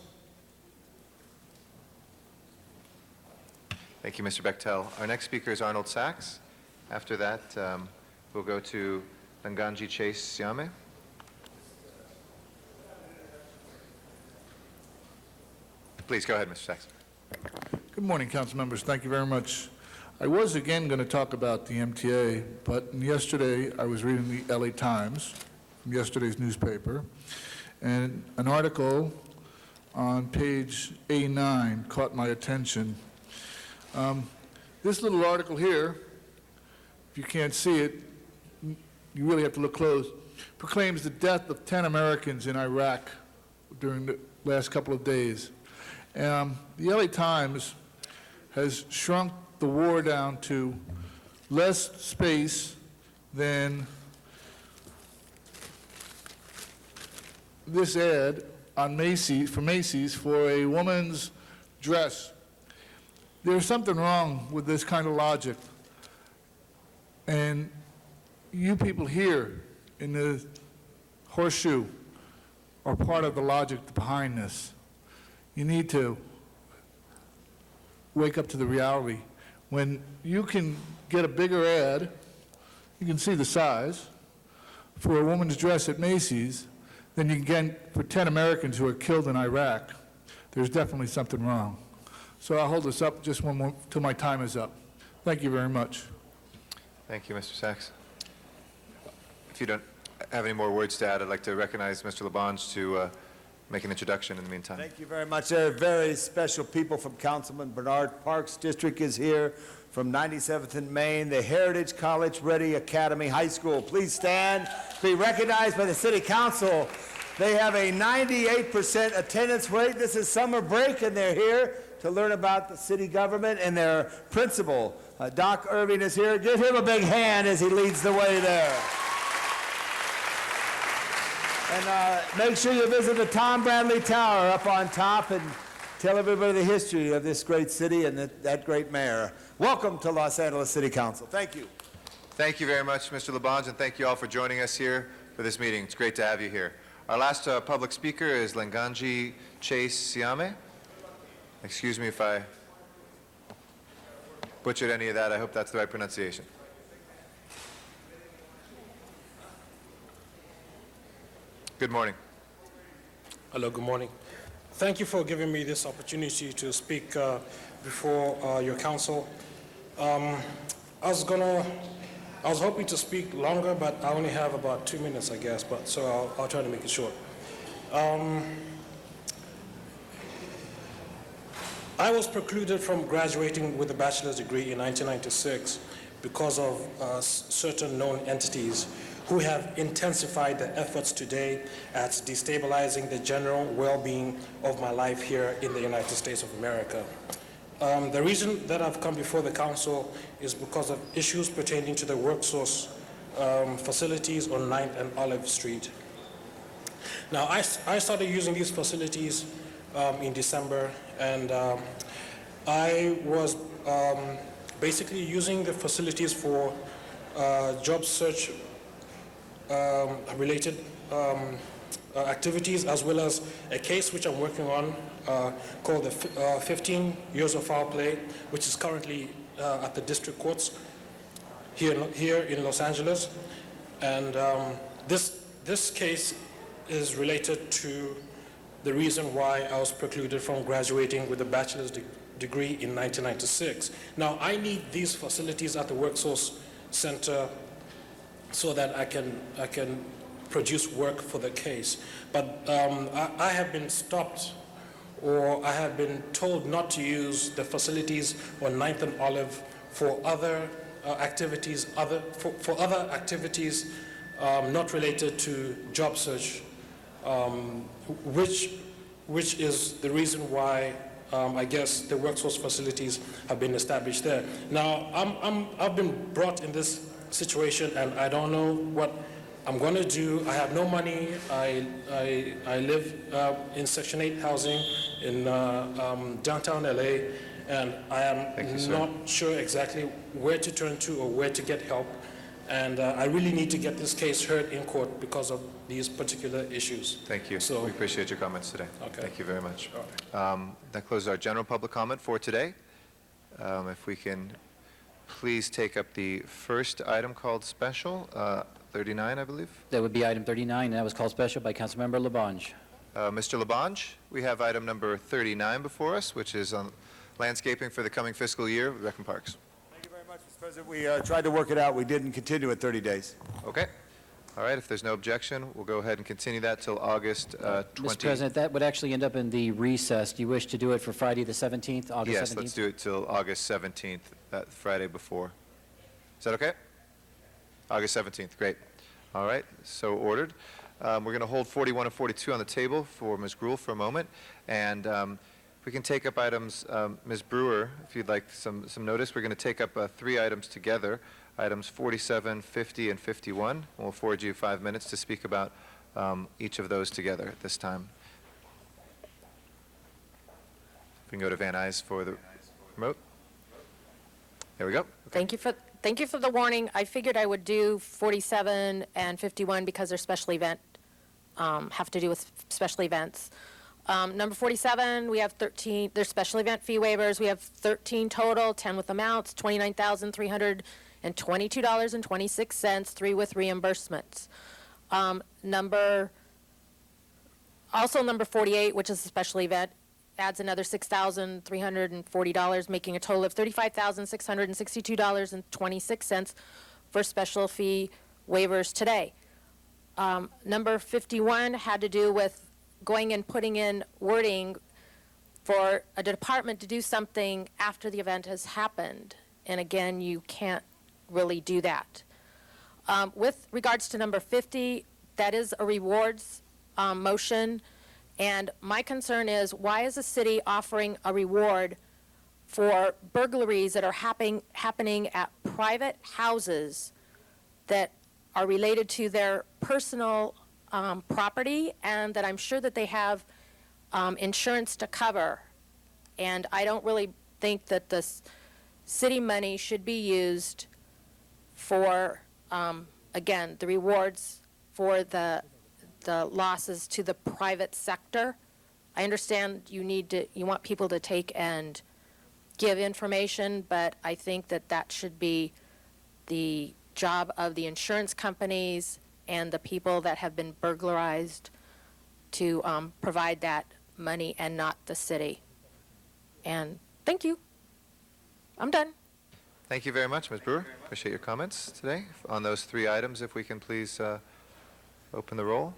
Thank you, Mr. Bechtel. Our next speaker is Arnold Sachs. After that, we'll go to Nganji Chase Siame. Please go ahead, Mr. Sachs. Good morning, council members. Thank you very much. I was again going to talk about the MTA, but yesterday I was reading the LA Times, yesterday's newspaper, and an article on page A9 caught my attention. This little article here, if you can't see it, you really have to look close, proclaims the death of 10 Americans in Iraq during the last couple of days. The LA Times has shrunk the war down to less space than this ad on Macy's for a woman's dress. There's something wrong with this kind of logic. And you people here in the horseshoe are part of the logic behind this. You need to wake up to the reality. When you can get a bigger ad, you can see the size, for a woman's dress at Macy's than you can get for 10 Americans who are killed in Iraq, there's definitely something wrong. So I'll hold this up just one more till my time is up. Thank you very much. Thank you, Mr. Sachs. If you don't have any more words to add, I'd like to recognize Mr. Labange to make an introduction in the meantime. Thank you very much. There are very special people from Councilman Bernard Parks' district is here, from 97th and Main, the Heritage College Ready Academy High School. Please stand, be recognized by the City Council. They have a 98% attendance rate. This is summer break, and they're here to learn about the city government, and their principal, Doc Irving, is here. Give him a big hand as he leads the way there. And make sure you visit the Tom Bradley Tower up on top and tell everybody the history of this great city and that great mayor. Welcome to Los Angeles City Council. Thank you. Thank you very much, Mr. Labange, and thank you all for joining us here for this meeting. It's great to have you here. Our last public speaker is Lenganji Chase Siame. Excuse me if I butchered any of that. I hope that's the right pronunciation. Good morning. Hello, good morning. Thank you for giving me this opportunity to speak before your council. I was hoping to speak longer, but I only have about 2 minutes, I guess, so I'll try to make it short. I was precluded from graduating with a bachelor's degree in 1996 because of certain known entities who have intensified their efforts today at destabilizing the general well-being of my life here in the United States of America. The reason that I've come before the council is because of issues pertaining to the WorkSource facilities on 9th and Olive Street. Now, I started using these facilities in December, and I was basically using the facilities for job search related activities, as well as a case which I'm working on called the 15 Years of Foul Play, which is currently at the district courts here in Los Angeles. And this case is related to the reason why I was precluded from graduating with a bachelor's degree in 1996. Now, I need these facilities at the WorkSource Center so that I can produce work for the case. But I have been stopped, or I have been told not to use the facilities on 9th and Olive for other activities, not related to job search, which is the reason why I guess the WorkSource facilities have been established there. Now, I've been brought in this situation, and I don't know what I'm going to do. I have no money. I live in Section 8 housing in downtown LA, and I am not sure exactly where to turn to or where to get help. And I really need to get this case heard in court because of these particular issues. Thank you. We appreciate your comments today. Okay. Thank you very much. That closes our general public comment for today. If we can please take up the first item called special, 39, I believe. That would be item 39, and that was called special by Councilmember Labange. Mr. Labange, we have item number 39 before us, which is on landscaping for the coming fiscal year with Rec and Parks. Thank you very much, Mr. President. We tried to work it out. We didn't continue at 30 days. Okay. All right, if there's no objection, we'll go ahead and continue that till August 20. Mr. President, that would actually end up in the recess. Do you wish to do it for Friday the 17th, August 17th? Yes, let's do it till August 17th, that Friday before. Is that okay? August 17th, great. All right, so ordered. We're going to hold 41 and 42 on the table for Ms. Gruhl for a moment, and we can take up items, Ms. Brewer, if you'd like some notice. We're going to take up 3 items together, items 47, 50, and 51. We'll afford you 5 minutes to speak about each of those together at this time. We can go to Van Nuys for the remote. There we go. Thank you for the warning. I figured I would do 47 and 51 because they're special event, have to do with special events. Number 47, we have 13, there's special event fee waivers. We have 13 total, 10 with amounts, $29,322.26, 3 with reimbursements. Number 48, which is a special event, adds another $6,340, making a total of $35,662.26 for special fee waivers today. Number 51 had to do with going and putting in wording for a department to do something after the event has happened. And again, you can't really do that. With regards to number 50, that is a rewards motion, and my concern is, why is the city offering a reward for burglaries that are happening at private houses that are related to their personal property, and that I'm sure that they have insurance to cover? And I don't really think that the city money should be used for, again, the rewards for the losses to the private sector. I understand you want people to take and give information, but I think that that should be the job of the insurance companies and the people that have been burglarized to provide that money, and not the city. And thank you. I'm done. Thank you very much, Ms. Brewer. Appreciate your comments today. On those 3 items, if we can please open the roll,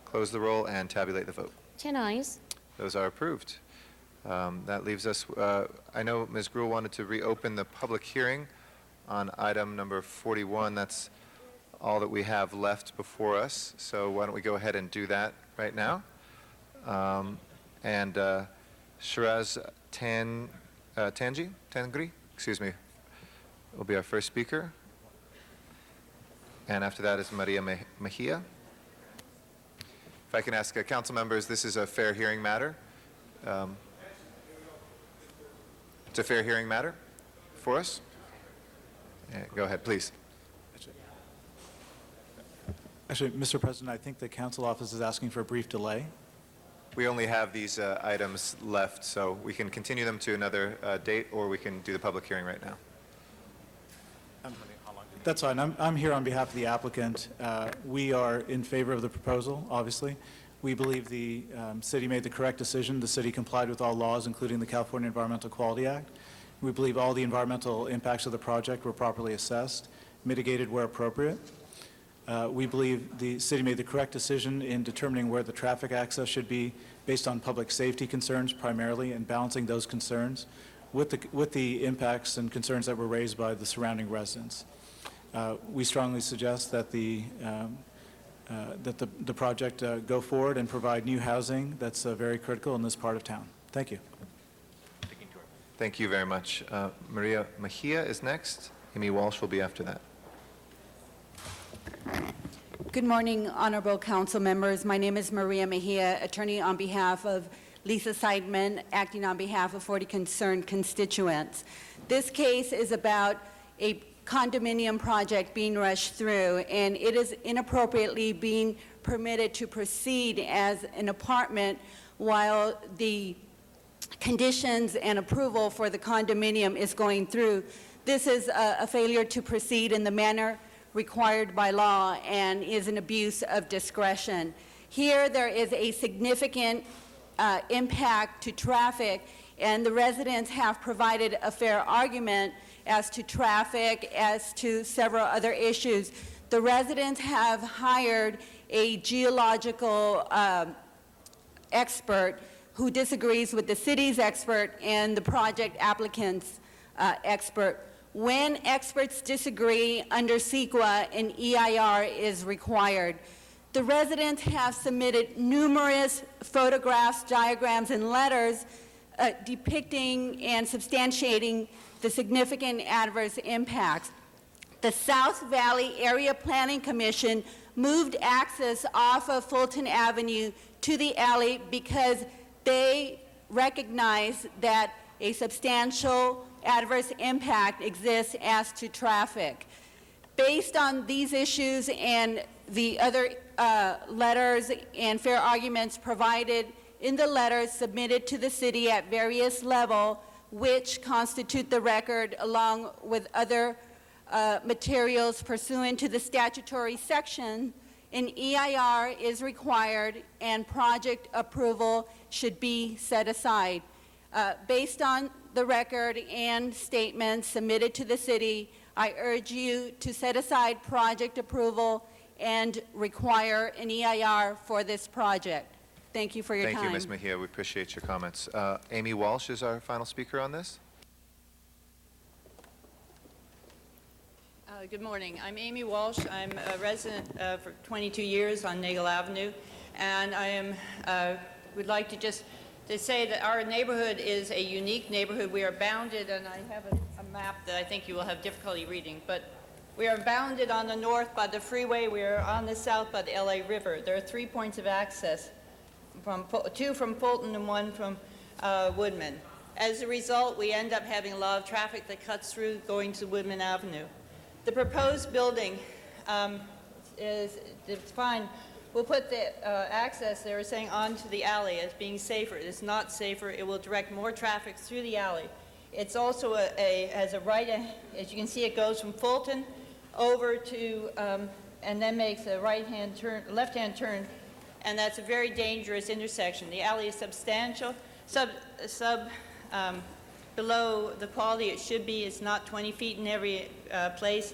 close the roll, and tabulate the vote. 10 eyes. Those are approved. That leaves us, I know Ms. Gruhl wanted to reopen the public hearing on item number 41. That's all that we have left before us. So why don't we go ahead and do that right now? Shiraz Tangri, excuse me, will be our first speaker. And after that is Maria Mejia. If I can ask council members, this is a fair hearing matter. It's a fair hearing matter for us. Go ahead, please. Actually, Mr. President, I think the council office is asking for a brief delay. We only have these items left, so we can continue them to another date, or we can do the public hearing right now. That's fine. I'm here on behalf of the applicant. We are in favor of the proposal, obviously. We believe the city made the correct decision. The city complied with all laws, including the California Environmental Quality Act. We believe all the environmental impacts of the project were properly assessed, mitigated where appropriate. We believe the city made the correct decision in determining where the traffic access should be based on public safety concerns primarily, and balancing those concerns with the impacts and concerns that were raised by the surrounding residents. We strongly suggest that the project go forward and provide new housing that's very critical in this part of town. Thank you. Thank you very much. Maria Mejia is next. Amy Walsh will be after that. Good morning, honorable council members. My name is Maria Mejia, attorney on behalf of Lisa Seidman, acting on behalf of 40 concerned constituents. This case is about a condominium project being rushed through, and it is inappropriately being permitted to proceed as an apartment while the conditions and approval for the condominium is going through. This is a failure to proceed in the manner required by law and is an abuse of discretion. Here there is a significant impact to traffic, and the residents have provided a fair argument as to traffic, as to several other issues. The residents have hired a geological expert who disagrees with the city's expert and the project applicant's expert. When experts disagree, under CEQA, an EIR is required. The residents have submitted numerous photographs, diagrams, and letters depicting and substantiating the significant adverse impacts. The South Valley Area Planning Commission moved access off of Fulton Avenue to the alley because they recognize that a substantial adverse impact exists as to traffic. Based on these issues and the other letters and fair arguments provided in the letters submitted to the city at various levels, which constitute the record along with other materials pursuant to the statutory section, an EIR is required and project approval should be set aside. Based on the record and statements submitted to the city, I urge you to set aside project approval and require an EIR for this project. Thank you for your time. Thank you, Ms. Mejia. We appreciate your comments. Amy Walsh is our final speaker on this. Good morning. I'm Amy Walsh. I'm a resident for 22 years on Nagel Avenue, and would like to say that our neighborhood is a unique neighborhood. We are bounded, and I have a map that I think you will have difficulty reading, but we are bounded on the north by the freeway. We are on the south by the LA River. There are 3 points of access, two from Fulton and one from Woodman. As a result, we end up having a lot of traffic that cuts through going to Woodman Avenue. The proposed building it's fine. We'll put the access, they were saying, onto the alley as being safer. It's not safer. It will direct more traffic through the alley. It's also has a right, as you can see, it goes from Fulton over to, and then makes a right-hand turn, left-hand turn, and that's a very dangerous intersection. The alley is substantial, below the quality it should be. It's not 20 feet in every place.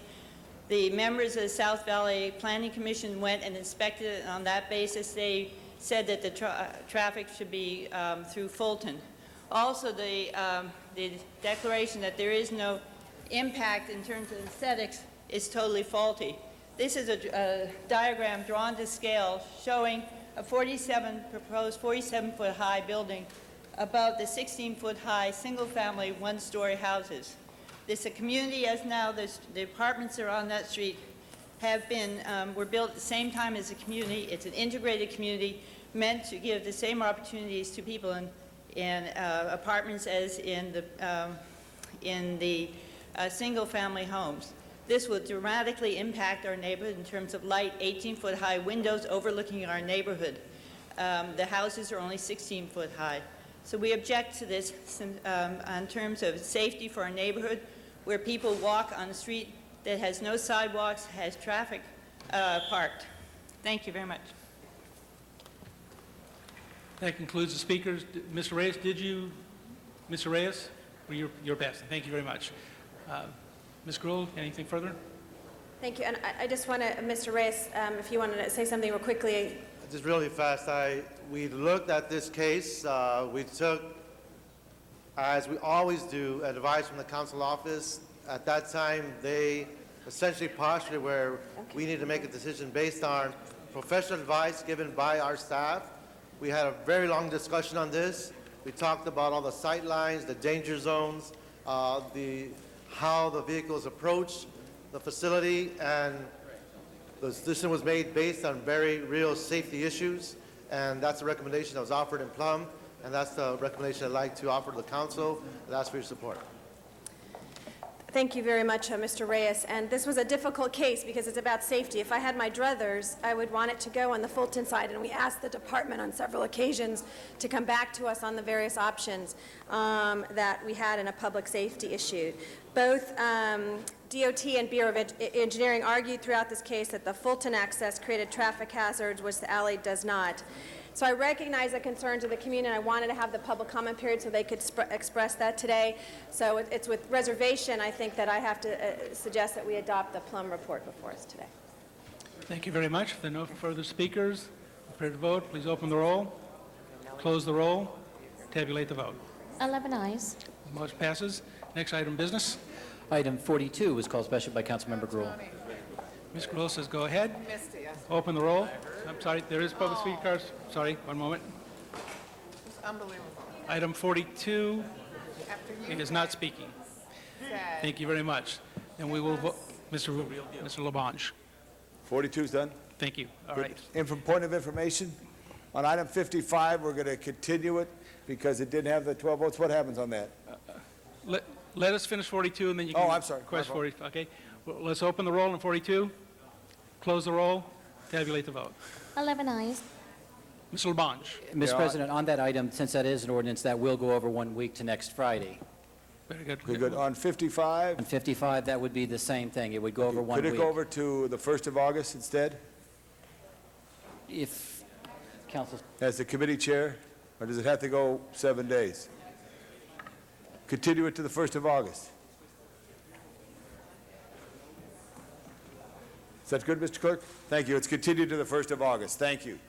The members of the South Valley Planning Commission went and inspected it, and on that basis they said that the traffic should be through Fulton. Also, the declaration that there is no impact in terms of aesthetics is totally faulty. This is a diagram drawn to scale showing a proposed 47-foot high building above the 16-foot high single-family one-story houses. This a community, as now the apartments that are on that street were built at the same time as a community. It's an integrated community meant to give the same opportunities to people in apartments as in the single-family homes. This will dramatically impact our neighborhood in terms of light, 18-foot high windows overlooking our neighborhood. The houses are only 16-foot high. So we object to this in terms of safety for our neighborhood, where people walk on a street that has no sidewalks, has traffic parked. Thank you very much. That concludes the speakers. Mr. Reyes, Mr. Reyes, your best. Thank you very much. Ms. Gruhl, anything further? Thank you. And I just want to, Mr. Reyes, if you wanted to say something real quickly. Just really fast, we looked at this case. We took, as we always do, advice from the council office. At that time, they essentially postulated where we need to make a decision based on professional advice given by our staff. We had a very long discussion on this. We talked about all the sight lines, the danger zones, how the vehicles approach the facility, and the decision was made based on very real safety issues, and that's the recommendation that was offered in Plum, and that's the recommendation I'd like to offer to the council and ask for your support. Thank you very much, Mr. Reyes. And this was a difficult case because it's about safety. If I had my druthers, I would want it to go on the Fulton side, and we asked the department on several occasions to come back to us on the various options that we had in a public safety issue. Both DOT and Bureau of Engineering argued throughout this case that the Fulton access created traffic hazards, which the alley does not. So I recognize the concerns of the community, and I wanted to have the public comment period so they could express that today. So it's with reservation, I think, that I have to suggest that we adopt the Plum report before us today. Thank you very much. If there are no further speakers, prepared to vote, please open the roll, close the roll, tabulate the vote. 11 ayes. Motion passes. Next item of business. Item 42 was called special by Councilmember Gruhl. Ms. Gruhl says go ahead. Open the roll. I'm sorry, there is public speaker cards. Sorry, one moment. It's unbelievable. Item 42 is not speaking. Thank you very much. And we will vote. Mr. Labange. 42 is done? Thank you. All Good. right. Point of information, on item 55, we're going to continue it because it didn't have the 12 votes. What happens on that? Let us finish 42, and then you can I'm sorry. request 40. Okay. Well, let's open the roll on 42, close the roll, tabulate the vote. 11 ayes. Mr. Labange. Mr. President, on that item, since that is an ordinance, that will go over 1 week to next Friday. Very good. Very good. On 55? On 55, that would be the same thing. It would go over 1 week. Could it go over to the 1st of August instead? If council... As the committee chair, or does it have to go 7 days? Continue it to the 1st of August. Is that good, Mr. Clerk? Thank you. It's continued to the 1st of August. Thank you.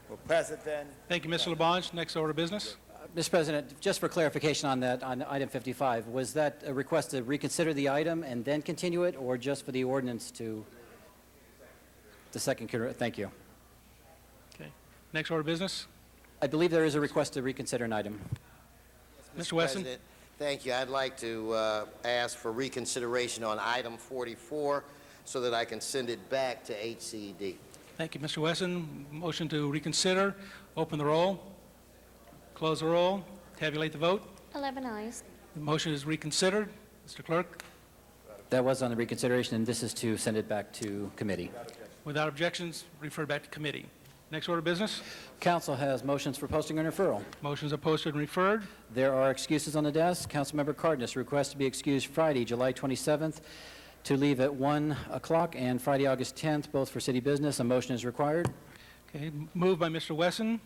We'll pass it then. Thank you, Mr. Labange. Next order of business. Mr. President, just for clarification on that, on item 55, was that a request to reconsider the item and then continue it, or just for the ordinance to the second? Thank you. Okay. Next order of business. I believe there is a request to reconsider an item. Mr. Wesson? President, thank you. I'd like to ask for reconsideration on item 44 so that I can send it back to HCD. Thank you, Mr. Wesson. Motion to reconsider. Open the roll. Close the roll. Tabulate the vote. 11 ayes. The motion is reconsidered. Mr. Clerk? That was on the reconsideration, and this is to send it back to committee. Without objections, refer back to committee. Next order of business. Council has motions for posting and referral. Motions are posted and referred. There are excuses on the desk. Councilmember Cardenas requests to be excused Friday, July 27th, to leave at 1 o'clock, and Friday, August 10th, both for city business. A motion is required. Okay, moved by Mr. Wesson.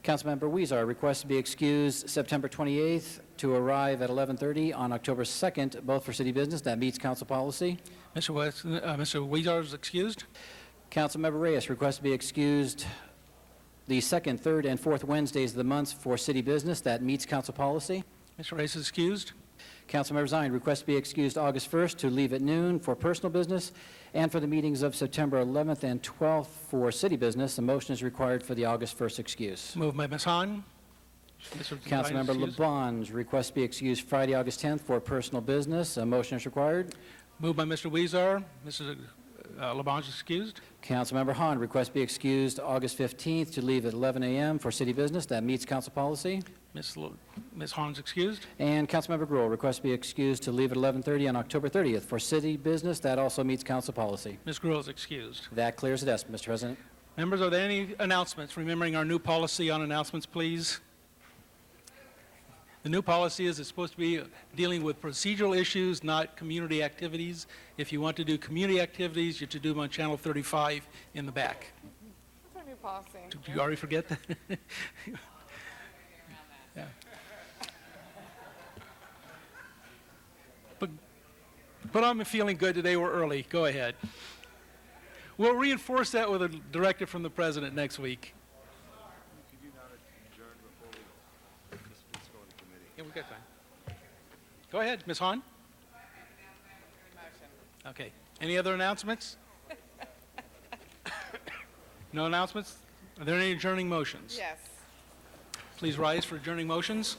Councilmember Weezer requests to be excused September 28th to arrive at 11:30 on October 2nd, both for city business. That meets council policy. Mr. Weezer is excused. Councilmember Reyes requests to be excused the 2nd, 3rd, and 4th Wednesdays of the month for city business. That meets council policy. Mr. Reyes is excused. Councilmember Zine requests to be excused August 1st to leave at noon for personal business and for the meetings of September 11th and 12th for city business. A motion is required for the August 1st excuse. Moved by Ms. Hahn. Councilmember LeBon requests to be excused Friday, August 10th for personal business. A motion is required. Moved by Mr. Weezer. Mrs. LeBon is excused. Councilmember Hahn requests to be excused August 15th to leave at 11 a.m. for city business. That meets council policy. Ms. Hahn is excused. And Councilmember Gruhl requests to be excused to leave at 11:30 on October 30th for city business. That also meets council policy. Ms. Gruhl is excused. That clears the desk, Mr. President. Members, are there any announcements? Remembering our new policy on announcements, please. The new policy is it's supposed to be dealing with procedural issues, not community activities. If you want to do community activities, you have to do them on Channel 35 in the back. What's our new policy? Did you already forget that? Yeah. But I'm feeling good today. We're early. Go ahead. We'll reinforce that with a directive from the president next week. Yeah, we've got time. Go ahead, Ms. Hahn. Okay. Any other announcements? No announcements? Are there any adjourning motions? Yes. Please rise for adjourning motions.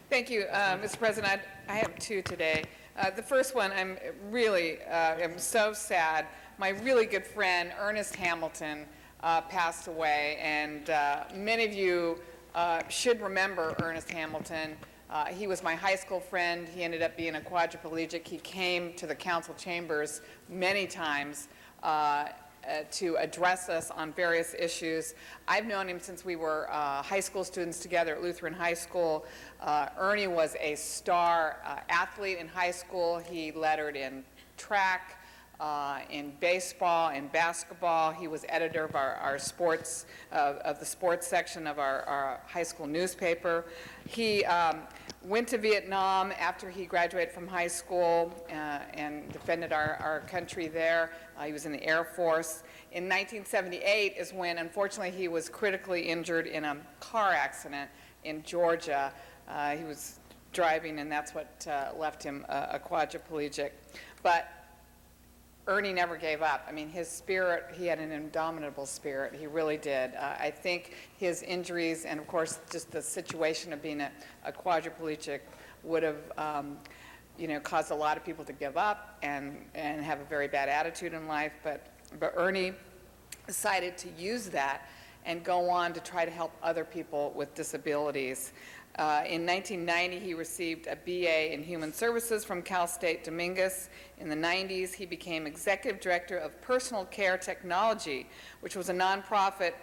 Thank you, Mr. President. I have two today. The first one, I'm really am so sad. My really good friend, Ernest Hamilton, passed away, and many of you should remember Ernest Hamilton. He was my high school friend. He ended up being a quadriplegic. He came to the council chambers many times to address us on various issues. I've known him since we were high school students together at Lutheran High School. Ernie was a star athlete in high school. He lettered in track, in baseball, in basketball. He was editor of our sports, of the sports section of our high school newspaper. He went to Vietnam after he graduated from high school and defended our country there. He was in the Air Force. In 1978 is when, unfortunately, he was critically injured in a car accident in Georgia. He was driving, and that's what left him a quadriplegic. But Ernie never gave up. I mean, his spirit, he had an indomitable spirit. He really did. I think his injuries and, of course, just the situation of being a quadriplegic would have, caused a lot of people to give up and have a very bad attitude in life. But Ernie decided to use that and go on to try to help other people with disabilities. In 1990, he received a BA in Human Services from Cal State Dominguez. In the 90s, he became Executive Director of Personal Care Technology, which was a nonprofit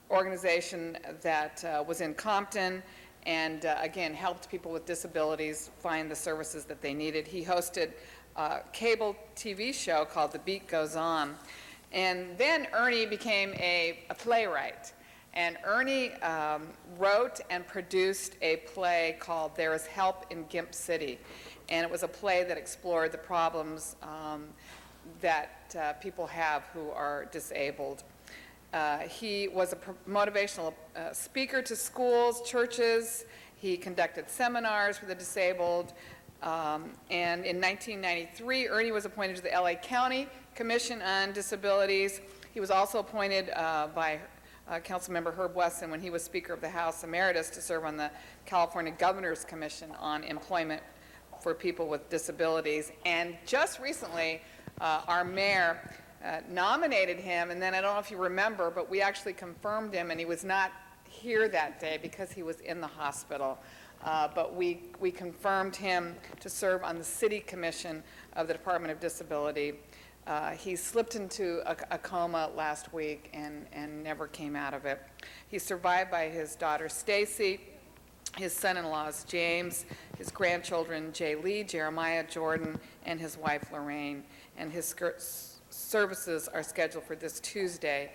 organization that was in Compton and, again, helped people with disabilities find the services that they needed. He hosted a cable TV show called The Beat Goes On. And then Ernie became a playwright. And Ernie wrote and produced a play called There Is Help in Gimp City. And it was a play that explored the problems that people have who are disabled. He was a motivational speaker to schools, churches. He conducted seminars for the disabled. And in 1993, Ernie was appointed to the LA County Commission on Disabilities. He was also appointed by Councilmember Herb Wesson when he was Speaker of the House Emeritus to serve on the California Governor's Commission on Employment for People with Disabilities. And just recently, our mayor nominated him, and then I don't know if you remember, but we actually confirmed him, and he was not here that day because he was in the hospital. But we confirmed him to serve on the City Commission of the Department of Disability. He slipped into a coma last week and never came out of it. He's survived by his daughter Stacy, his son-in-laws James, his grandchildren Jay Lee, Jeremiah, Jordan, and his wife Lorraine. And his services are scheduled for this Tuesday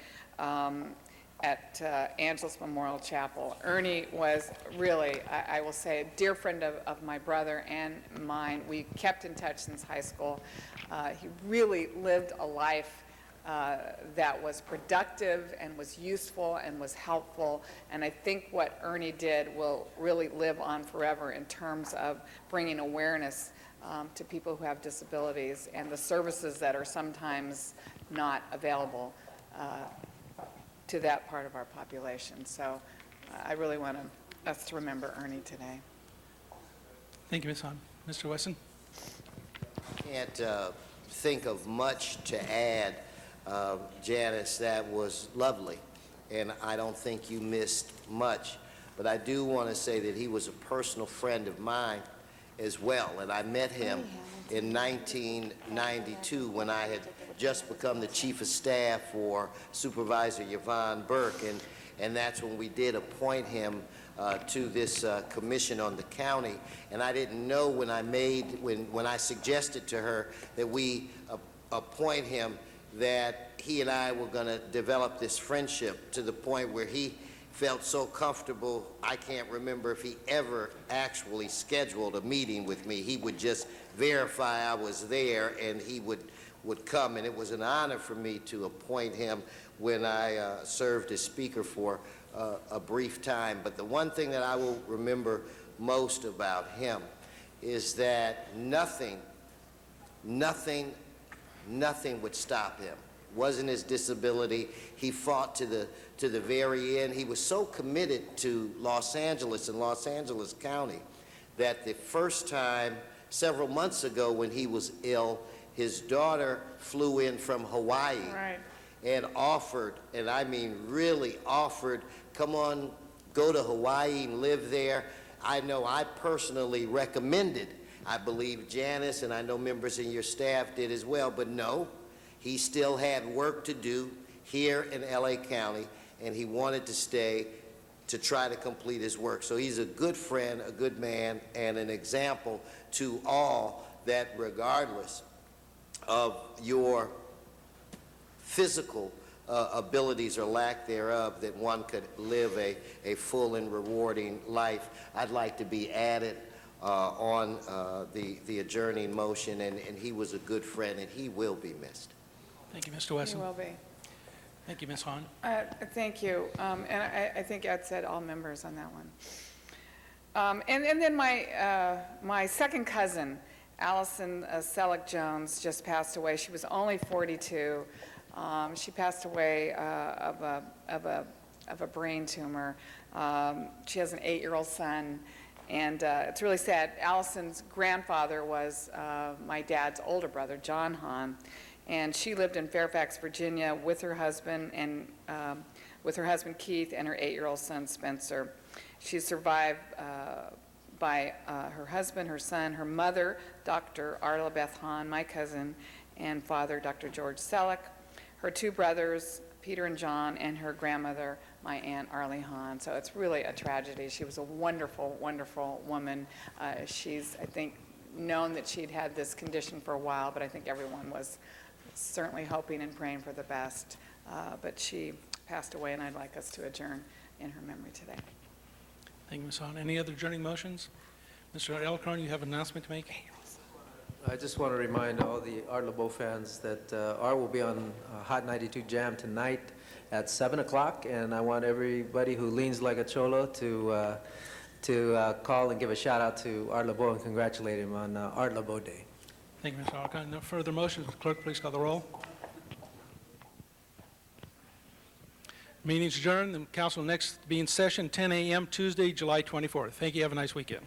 at Angeles Memorial Chapel. Ernie was really, I will say, a dear friend of my brother and mine. We kept in touch since high school. He really lived a life that was productive and was useful and was helpful. And I think what Ernie did will really live on forever in terms of bringing awareness to people who have disabilities and the services that are sometimes not available to that part of our population. So I really want us to remember Ernie today. Thank you, Ms. Hahn. Mr. Wesson? Can't think of much to add, Janice. That was lovely, and I don't think you missed much. But I do want to say that he was a personal friend of mine as well, and I met him in 1992 when I had just become the chief of staff for Supervisor Yvonne Burke, and that's when we did appoint him to this commission on the county. And I didn't know when I suggested to her that we appoint him that he and I were going to develop this friendship to the point where he felt so comfortable. I can't remember if he ever actually scheduled a meeting with me. He would just verify I was there, and he would come, and it was an honor for me to appoint him when I served as speaker for a brief time. But the one thing that I will remember most about him is that nothing would stop him. Wasn't his disability. He fought to the very end. He was so committed to Los Angeles and Los Angeles County that the first time, several months ago when he was ill, his daughter flew in from Hawaii and offered, and I mean really offered, come on, go to Hawaii and live there. I know I personally recommended, I believe Janice and I know members in your staff did as well, but no, he still had work to do here in LA County, and he wanted to stay to try to complete his work. So he's a good friend, a good man, and an example to all that regardless of your physical abilities or lack thereof, that one could live a full and rewarding life. I'd like to be added on the adjourning motion, and he was a good friend, and he will be missed. Thank you, Mr. Wesson. He will be. Thank you, Ms. Hahn. Thank you. And I think Ed said all members on that one. And then my second cousin, Allison Selleck Jones, just passed away. She was only 42. She passed away of a brain tumor. She has an 8-year-old son, and it's really sad. Allison's grandfather was my dad's older brother, John Hahn, and she lived in Fairfax, Virginia, with her husband Keith and her 8-year-old son Spencer. She's survived by her husband, her son, her mother, Dr. Arla Beth Hahn, my cousin, and father, Dr. George Selleck, her 2 brothers, Peter and John, and her grandmother, my Aunt Arlie Hahn. So it's really a tragedy. She was a wonderful, wonderful woman. She's, I think, known that she'd had this condition for a while, but I think everyone was certainly hoping and praying for the best. But she passed away, and I'd like us to adjourn in her memory today. Thank you, Ms. Hahn. Any other adjourning motions? Mr. Elkhorn, you have an announcement to make? I just want to remind all the Art Laboe fans that Art will be on Hot 92 Jam tonight at 7 o'clock, and I want everybody who leans like a cholo to to call and give a shout out to Art LeBeau and congratulate him on Art LeBeau Day. Thank you, Mr. Alcott. No further motions. Clerk, please call the roll. Meeting's adjourned. The council next be in session 10 a.m. Tuesday, July 24th. Thank you. Have a nice weekend.